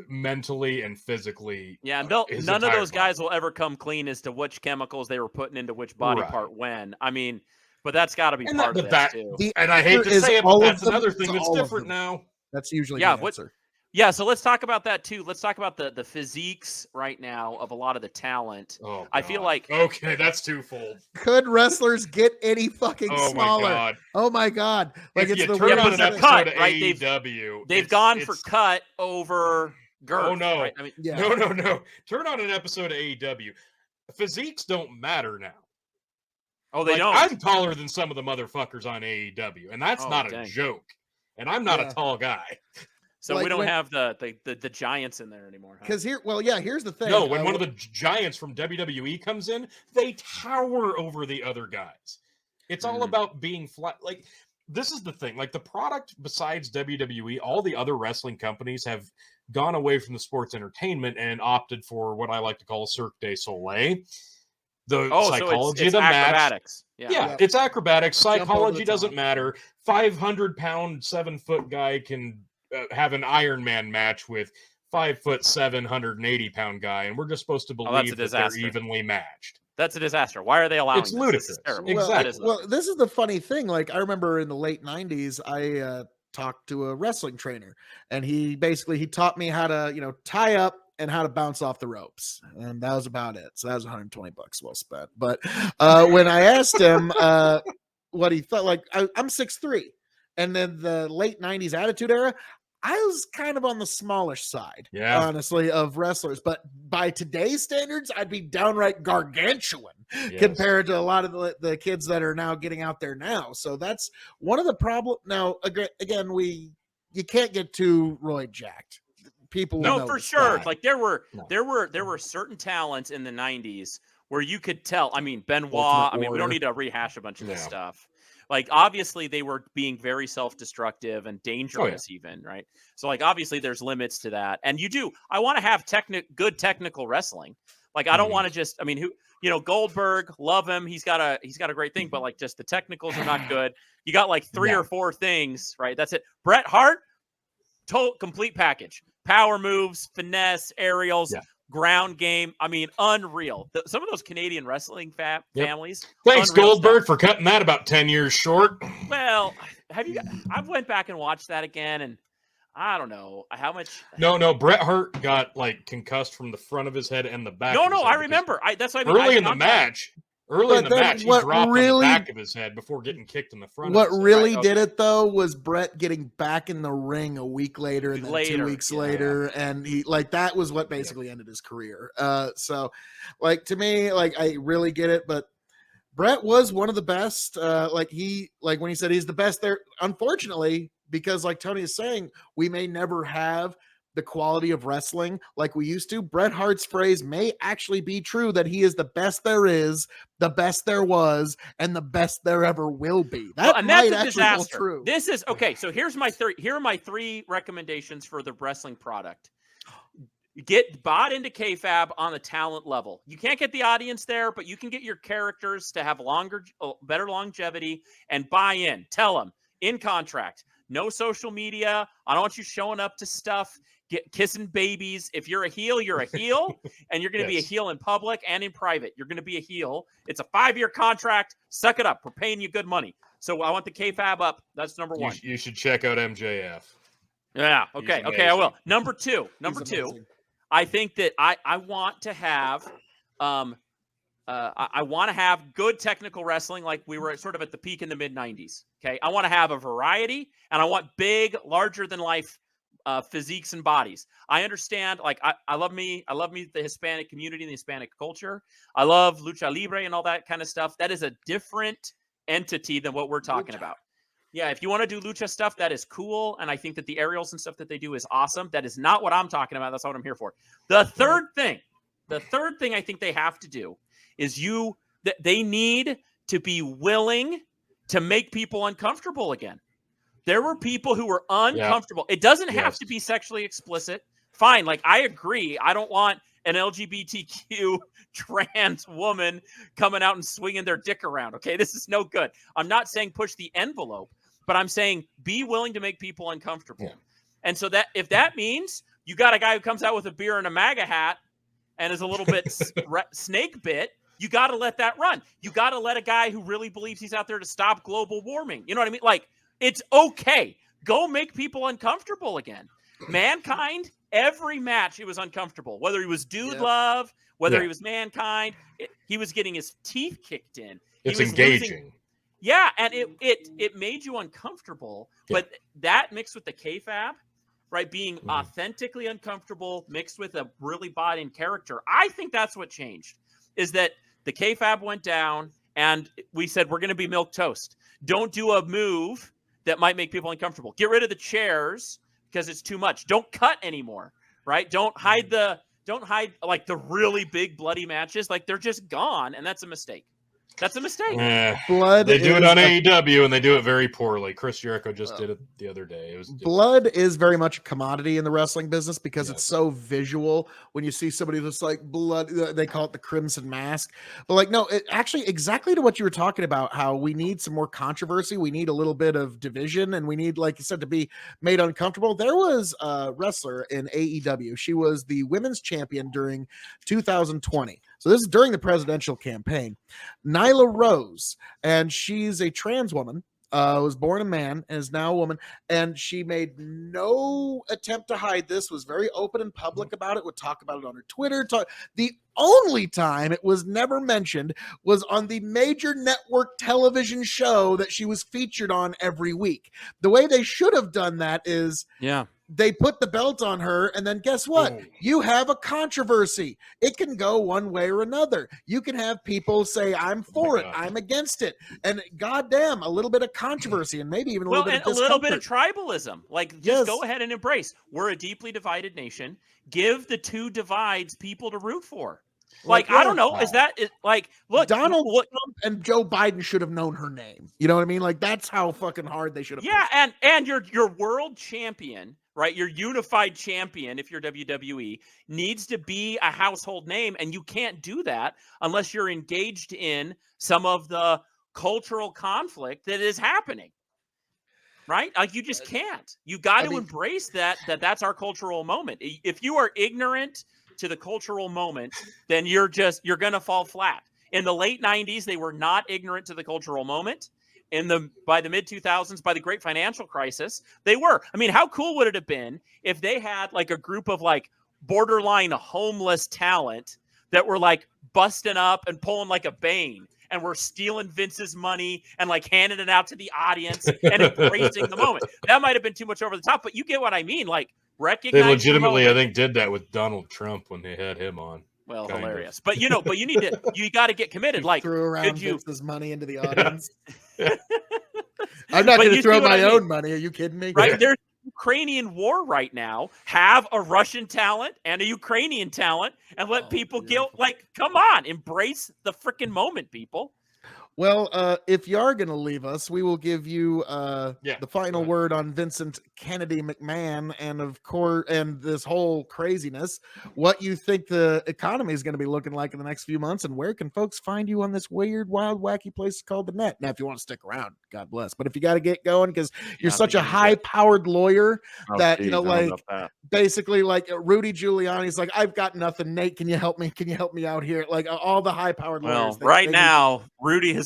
S3: mentally and physically.
S2: Yeah, none of those guys will ever come clean as to which chemicals they were putting into which body part when. I mean, but that's got to be part of that too.
S3: And I hate to say it, but that's another thing that's different now.
S1: That's usually the answer.
S2: Yeah, so let's talk about that too. Let's talk about the physiques right now of a lot of the talent.
S3: Oh,
S2: I feel like
S3: that's twofold.
S1: Could wrestlers get any fucking smaller? Oh my god! Like,
S3: if
S1: it's the
S3: turn on an episode of
S2: right?
S3: AEW.
S2: They've gone for cut over girth.
S3: Oh no!
S2: Right? I mean,
S3: no! Turn on an episode of AEW. Physiques don't matter now.
S2: Oh, they don't.
S3: I'm taller than some of the motherfuckers on AEW, and that's not a joke. And I'm not a tall guy.
S2: So we don't have the giants in there anymore.
S1: Because here's the thing.
S3: No, when one of the giants from WWE comes in, they tower over the other guys. It's all about being flat. Like, this is the thing. Like, the product besides WWE, all the other wrestling companies have gone away from the sports entertainment and opted for what I like to call Cirque du Soleil. The psychology
S2: so it's
S3: of the
S2: acrobatics.
S3: match. Yeah, it's acrobatics. Psychology doesn't matter. 500-pound, 7-foot guy can have an Iron Man match with 5'7", 180-pound guy, and we're just supposed to believe that they're evenly matched.
S2: That's a disaster. Why are they allowing
S3: It's ludicrous.
S2: Exactly.
S1: Well, this is the funny thing. Like, I remember in the late 90s, I talked to a wrestling trainer, and he taught me how to, tie up and how to bounce off the ropes. And that was about it. So that was $120 well spent. But when I asked him what he thought, like, I'm 6'3", and then the late 90s Attitude Era, I was kind of on the smallish side, honestly, of wrestlers. But by today's standards, I'd be downright gargantuan compared to a lot of the kids that are now getting out there now. So that's one of the problems. Now, again, you can't get too roid jacked. People know
S2: for sure. Like, there were certain talents in the 90s where you could tell. I mean, Benoit. I mean, we don't need to rehash a bunch of this stuff. Like, obviously, they were being very self-destructive and dangerous, even, right? So, like, obviously, there's limits to that. And I want to have good technical wrestling. Like, I don't want to just, I mean, Goldberg, love him. He's got a great thing, but like, just the technicals are not good. You got like 3 or 4 things, right? That's it. Bret Hart, complete package. Power moves, finesse, aerials. ground game. I mean, unreal. Some of those Canadian wrestling families.
S3: Thanks,
S2: unreal
S3: Goldberg,
S2: stuff.
S3: for cutting that about 10 years short.
S2: Well, I've went back and watched that again, and I don't know how much.
S3: No, Bret Hart got like concussed from the front of his head and the back.
S2: No,
S3: of his head
S2: I remember. That's what I mean.
S3: Early in the match, he dropped on the back of his head before getting kicked in the front.
S1: What
S3: of his head.
S1: really did it though was Bret getting back in the ring a week later, and then 2 weeks later, and he that was what basically ended his career. So, to me, I really get it, but Bret was one of the best. When he said he's the best there, unfortunately, because like Tony is saying, we may never have the quality of wrestling like we used to. Bret Hart's phrase may actually be true, that he is the best there is, the best there was, and the best there ever will be. That's a disaster. True.
S2: This is okay. So here are my 3 recommendations for the wrestling product. Get bought into kayfabe on the talent level. You can't get the audience there, but you can get your characters to have better longevity and buy in. Tell them in contract, no social media. I don't want you showing up to stuff, kissing babies. If you're a heel, you're a heel, and you're going to be a heel in public and in private. You're going to be a heel. It's a 5-year contract. Suck it up. We're paying you good money. So I want the kayfabe up. That's number 1.
S3: You should check out MJF.
S2: Yeah. Okay. I will. Number two. I think that I want to have I want to have good technical wrestling like we were sort of at the peak in the mid-90s. Okay. I want to have a variety, and I want big, larger than life physiques and bodies. I understand, I love the Hispanic community and the Hispanic culture. I love lucha libre and all that kind of stuff. That is a different entity than what we're talking about. Yeah, if you want to do lucha stuff, that is cool. And I think that the aerials and stuff that they do is awesome. That is not what I'm talking about. That's not what I'm here for. The third thing I think they have to do is they need to be willing to make people uncomfortable again. There were people who were uncomfortable. It doesn't have to be sexually explicit. Fine. I agree. I don't want an LGBTQ trans woman coming out and swinging their dick around. Okay. This is no good. I'm not saying push the envelope, but I'm saying be willing to make people uncomfortable. Yeah. And so that if that means you got a guy who comes out with a beer and a MAGA hat and is a little bit snake bit, you got to let that run. You got to let a guy who really believes he's out there to stop global warming. You know what I mean? It's okay. Go make people uncomfortable again. Mankind, every match, it was uncomfortable. Whether he was Dude Love, whether he was Mankind, he was getting his teeth kicked in.
S3: It's engaging.
S2: And it made you uncomfortable. Yeah. But that mixed with the kayfabe, right, being authentically uncomfortable, mixed with a really bought-in character, I think that's what changed, is that the kayfabe went down, and we said, we're going to be milquetoast. Don't do a move that might make people uncomfortable. Get rid of the chairs because it's too much. Don't cut anymore, right? Don't hide the really big bloody matches. They're just gone, and that's a mistake. That's a mistake.
S1: Blood.
S3: They do it on AEW, and they do it very poorly. Chris Jericho just did it the other day.
S1: Blood is very much a commodity in the wrestling business because it's so visual. When you see somebody that's blood, they call it the crimson mask. But no, it actually exactly to what you were talking about, how we need some more controversy. We need a little bit of division, and we need, like you said, to be made uncomfortable. There was a wrestler in AEW. She was the women's champion during 2020. So this is during the presidential campaign. Nyla Rose, and she's a trans woman, was born a man and is now a woman, and she made no attempt to hide this, was very open and public about it, would talk about it on her Twitter. The only time it was never mentioned was on the major network television show that she was featured on every week. The way they should have done that is they put the belt on her, and then guess what? You have a controversy. It can go one way or another. You can have people say, I'm for it, I'm against it. And goddamn, a little bit of controversy, and maybe even a little bit of discomfort.
S2: A little bit of tribalism. Just go ahead and embrace. We're a deeply divided nation. Give the two divides people to root for. I don't know. Look,
S1: Donald Trump and Joe Biden should have known her name. You know what I mean? That's how fucking hard they should have.
S2: Yeah, and your world champion, right? Your unified champion, if you're WWE, needs to be a household name, and you can't do that unless you're engaged in some of the cultural conflict that is happening. Right? You just can't. You got to embrace that's our cultural moment. If you are ignorant to the cultural moment, then you're going to fall flat. In the late 90s, they were not ignorant to the cultural moment. By the mid 2000s, by the great financial crisis, they were. I mean, how cool would it have been if they had like a group of like borderline homeless talent that were like busting up and pulling like a Bane and were stealing Vince's money and like handing it out to the audience and embracing the moment? That might have been too much over the top, but you get what I mean. Like, recognize
S3: They legitimately,
S2: the
S3: I
S2: moment.
S3: think, did that with Donald Trump when they had him on.
S2: Well,
S3: kind
S2: hilarious. But you got to get committed. Like,
S1: threw around
S2: could you?
S1: Vince's money into the audience. I'm not
S2: But
S1: going to
S2: you
S1: throw
S2: see what
S1: my
S2: I mean?
S1: own money. Are you kidding me?
S2: Right? There's Ukrainian war right now. Have a Russian talent and a Ukrainian talent and let people get, like, come on, embrace the freaking moment, people.
S1: Well, if you are going to leave us, we will give you the final word on Vincent Kennedy McMahon and, of course, and this whole craziness. What you think the economy is going to be looking like in the next few months, and where can folks find you on this weird, wild, wacky place called the net? Now, if you want to stick around, God bless. But if you got to get going because you're such a high-powered lawyer that, you know, like basically like Rudy Giuliani's like, I've got nothing. Nate, can you help me? Can you help me out here? Like all the high-powered lawyers.
S2: Right now, Rudy's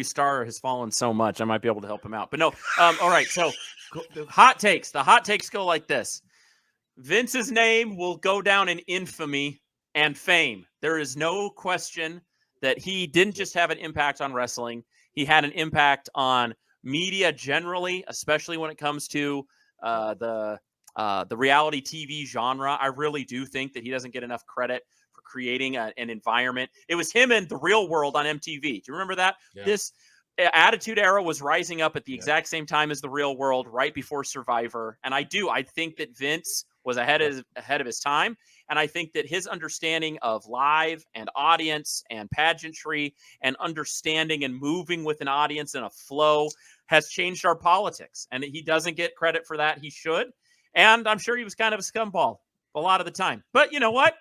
S2: star has fallen so much. I might be able to help him out. But no, all right. So the hot takes. The hot takes go like this: Vince's name will go down in infamy and fame. There is no question that he didn't just have an impact on wrestling. He had an impact on media generally, especially when it comes to the reality TV genre. I really do think that he doesn't get enough credit for creating an environment. It was him and The Real World on MTV. Do you remember that? Yeah. This Attitude Era was rising up at the exact same time as The Real World, right before Survivor. And I think that Vince was ahead of his time. And I think that his understanding of live and audience and pageantry and understanding and moving with an audience in a flow has changed our politics. And he doesn't get credit for that. He should. And I'm sure he was kind of a scumball a lot of the time. But you know what?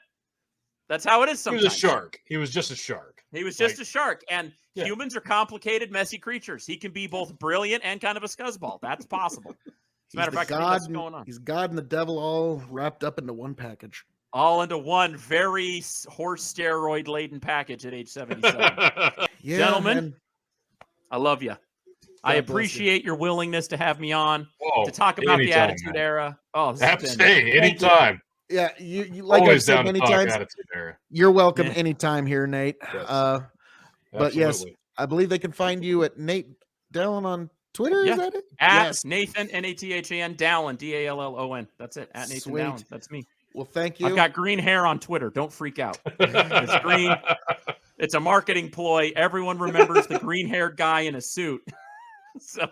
S2: That's how it is sometimes.
S3: He was a shark. He was just a shark.
S2: He was just a shark. And humans are complicated, messy creatures. He can be both brilliant and kind of a scuzzball. That's possible. As a matter of fact, I think that's what's going on.
S1: He's God and the devil all wrapped up into one package.
S2: All into one very horse steroid-laden package at age 77. Gentlemen, I love you. I appreciate your willingness to have me on to talk about the Attitude Era. Oh,
S3: anytime.
S1: Yeah, you like I've said many times. You're welcome anytime here, Nate. Yes. But yes, I believe they can find you at Nate Dallon on Twitter. Is that it?
S2: At Nathan Nathan Dallon Dallon. That's it. At Nathan Dallon. That's me.
S1: Well, thank you.
S2: I've got green hair on Twitter. Don't freak out. It's green. It's a marketing ploy. Everyone remembers the green-haired guy in a suit. So,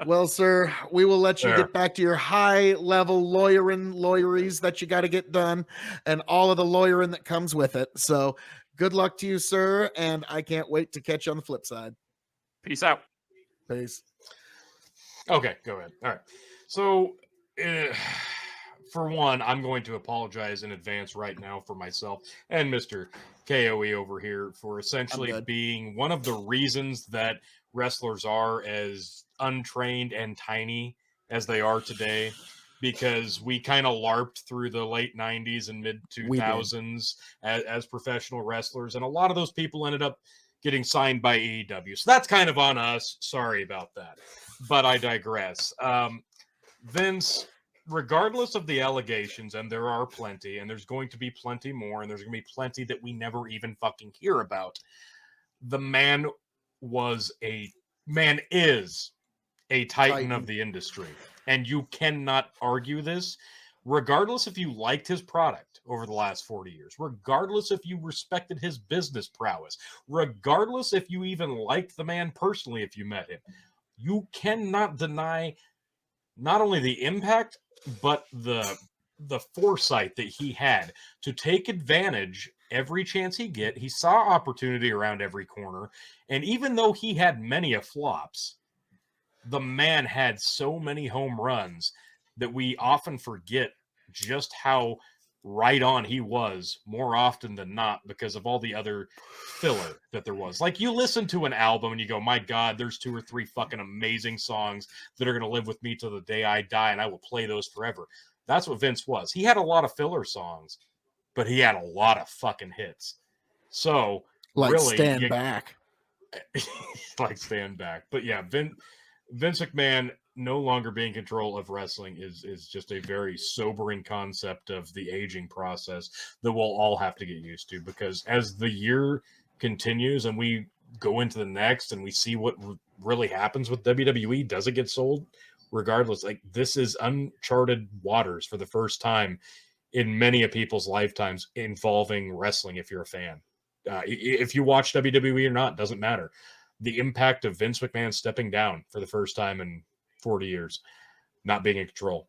S1: well, sir, we will let you get back to your high-level lawyeries that you got to get done and all of the lawyering that comes with it. So good luck to you, sir, and I can't wait to catch you on the flip side.
S2: Peace out.
S1: Peace.
S3: Okay, go ahead. All right. So, for one, I'm going to apologize in advance right now for myself and Mr. K.O.E. over here for essentially being one of the reasons that wrestlers are as untrained and tiny as they are today, because we kind of LARPed through the late 90s and mid 2000s as professional wrestlers, and a lot of those people ended up getting signed by AEW. So that's kind of on us. Sorry about that. But I digress. Vince, regardless of the allegations, and there are plenty, and there's going to be plenty more, and there's going to be plenty that we never even fucking hear about, the man is a titan of the industry. And you cannot argue this, regardless if you liked his product over the last 40 years, regardless if you respected his business prowess, regardless if you even liked the man personally if you met him. You cannot deny not only the impact, but the foresight that he had to take advantage every chance he get. He saw opportunity around every corner, and even though he had many flops, the man had so many home runs that we often forget just how right on he was more often than not because of all the other filler that there was. Like, you listen to an album and you go, my God, there's 2 or 3 fucking amazing songs that are going to live with me till the day I die, and I will play those forever. That's what Vince was. He had a lot of filler songs, but he had a lot of fucking hits. So
S1: Like
S3: really,
S1: Stand Back.
S3: like Stand Back. But yeah, Vince McMahon no longer being in control of wrestling is just a very sobering concept of the aging process that we'll all have to get used to, because as the year continues and we go into the next and we see what really happens with WWE, does it get sold? Regardless, like, this is uncharted waters for the first time in many of people's lifetimes involving wrestling. If you're a fan, if you watch WWE or not, doesn't matter. The impact of Vince McMahon stepping down for the first time in 40 years, not being in control.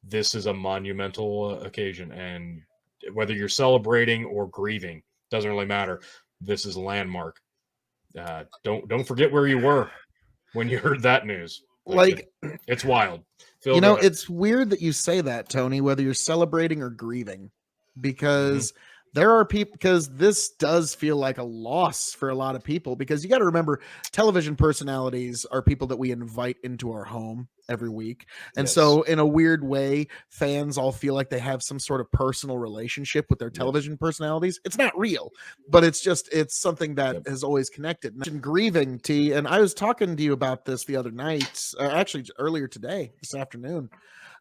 S3: This is a monumental occasion, and whether you're celebrating or grieving, doesn't really matter. This is a landmark. Don't forget where you were when you heard that news. It's wild.
S1: You know, it's weird that you say that, Tony, whether you're celebrating or grieving, because there are people, because this does feel like a loss for a lot of people, because you got to remember, television personalities are people that we invite into our home every week. And so in a weird way, fans all feel like they have some sort of personal relationship with their television personalities. It's not real, but it's something that has always connected. And grieving, T, and I was talking to you about this the other night, actually earlier today, this afternoon.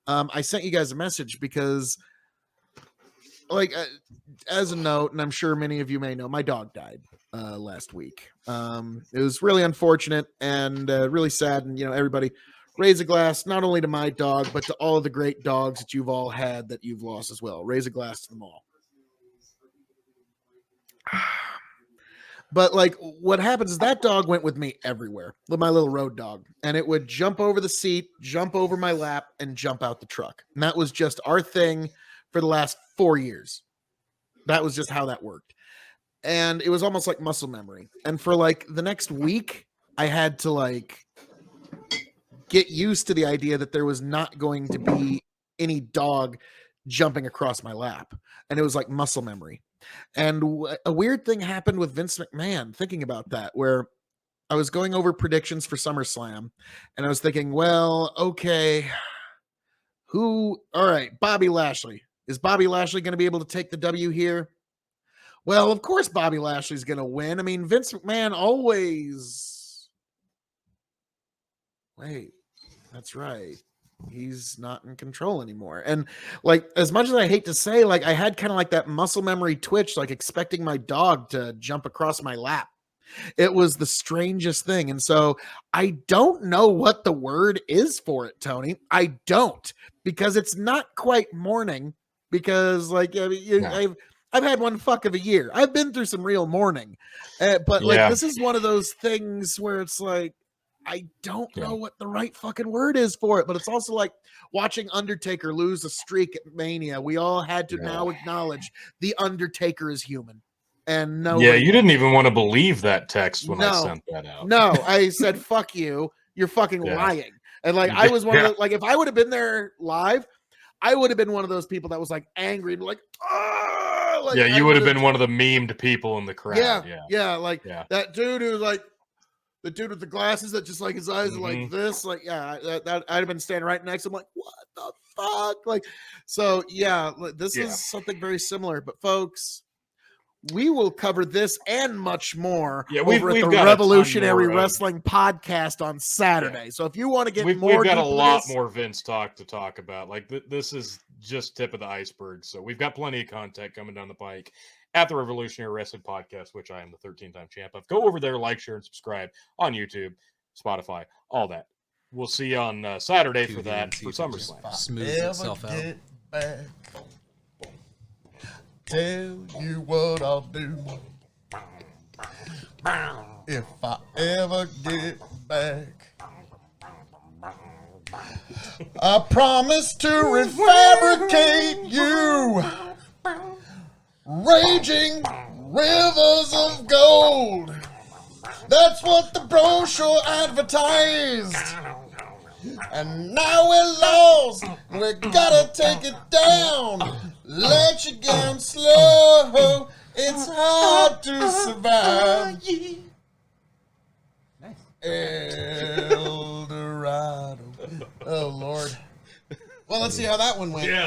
S1: I sent you guys a message because, like, as a note, and I'm sure many of you may know, my dog died last week. It was really unfortunate and really sad. And, you know, everybody raise a glass, not only to my dog, but to all of the great dogs that you've all had that you've lost as well. Raise a glass to them all. But, like, what happens is that dog went with me everywhere, with my little road dog, and it would jump over the seat, jump over my lap, and jump out the truck. And that was just our thing for the last 4 years. That was just how that worked. And it was almost like muscle memory. And for like the next week, I had to like get used to the idea that there was not going to be any dog jumping across my lap. And it was like muscle memory. And a weird thing happened with Vince McMahon, thinking about that, where I was going over predictions for SummerSlam and I was thinking, well, okay, all right, Bobby Lashley. Is Bobby Lashley going to be able to take the W here? Well, of course Bobby Lashley's going to win. I mean, Vince McMahon always... Wait, that's right. He's not in control anymore. And, like, as much as I hate to say, like, I had kind of like that muscle memory twitch, like expecting my dog to jump across my lap. It was the strangest thing. And so I don't know what the word is for it, Tony. I don't, because it's not quite mourning. Because, like, I've had one fuck of a year. I've been through some real mourning, but like this is one of those things where it's like I don't know what the right fucking word is for it. But it's also like watching Undertaker lose a streak at Mania. We all had to now acknowledge the Undertaker is human, and
S3: you didn't even want to believe that text when I sent that out.
S1: No, I said fuck you. You're fucking lying. And like I was one of the, like if I would have been there live, I would have been one of those people that was like angry and like, like
S3: you would have been one of the memed people in the crowd.
S1: That dude who's like the dude with the glasses that just like his eyes are like this, like that I'd have been standing right next to him, like what the fuck, like so this is something very similar. But folks, we will cover this and much more over at the Revolutionary Wrestling Podcast on Saturday. So if you want to get
S3: we've got a lot more Vince talk to talk about. Like this is just tip of the iceberg. So we've got plenty of content coming down the pike at the Revolutionary Wrestling Podcast, which I am the 13-time champ of. Go over there, like, share, and subscribe on YouTube, Spotify, all that. We'll see you on Saturday for that for SummerSlam.
S4: Smooths itself out.
S5: Tell you what I'll do if I ever get back. I promise to refabricate you, raging rivers of gold. That's what the brochure advertised. And now we're lost, we gotta take it down. Let you down slow, it's hard to survive.
S4: Nice.
S5: El Dorado. Oh, Lord. Well, let's see how that one went. Yeah.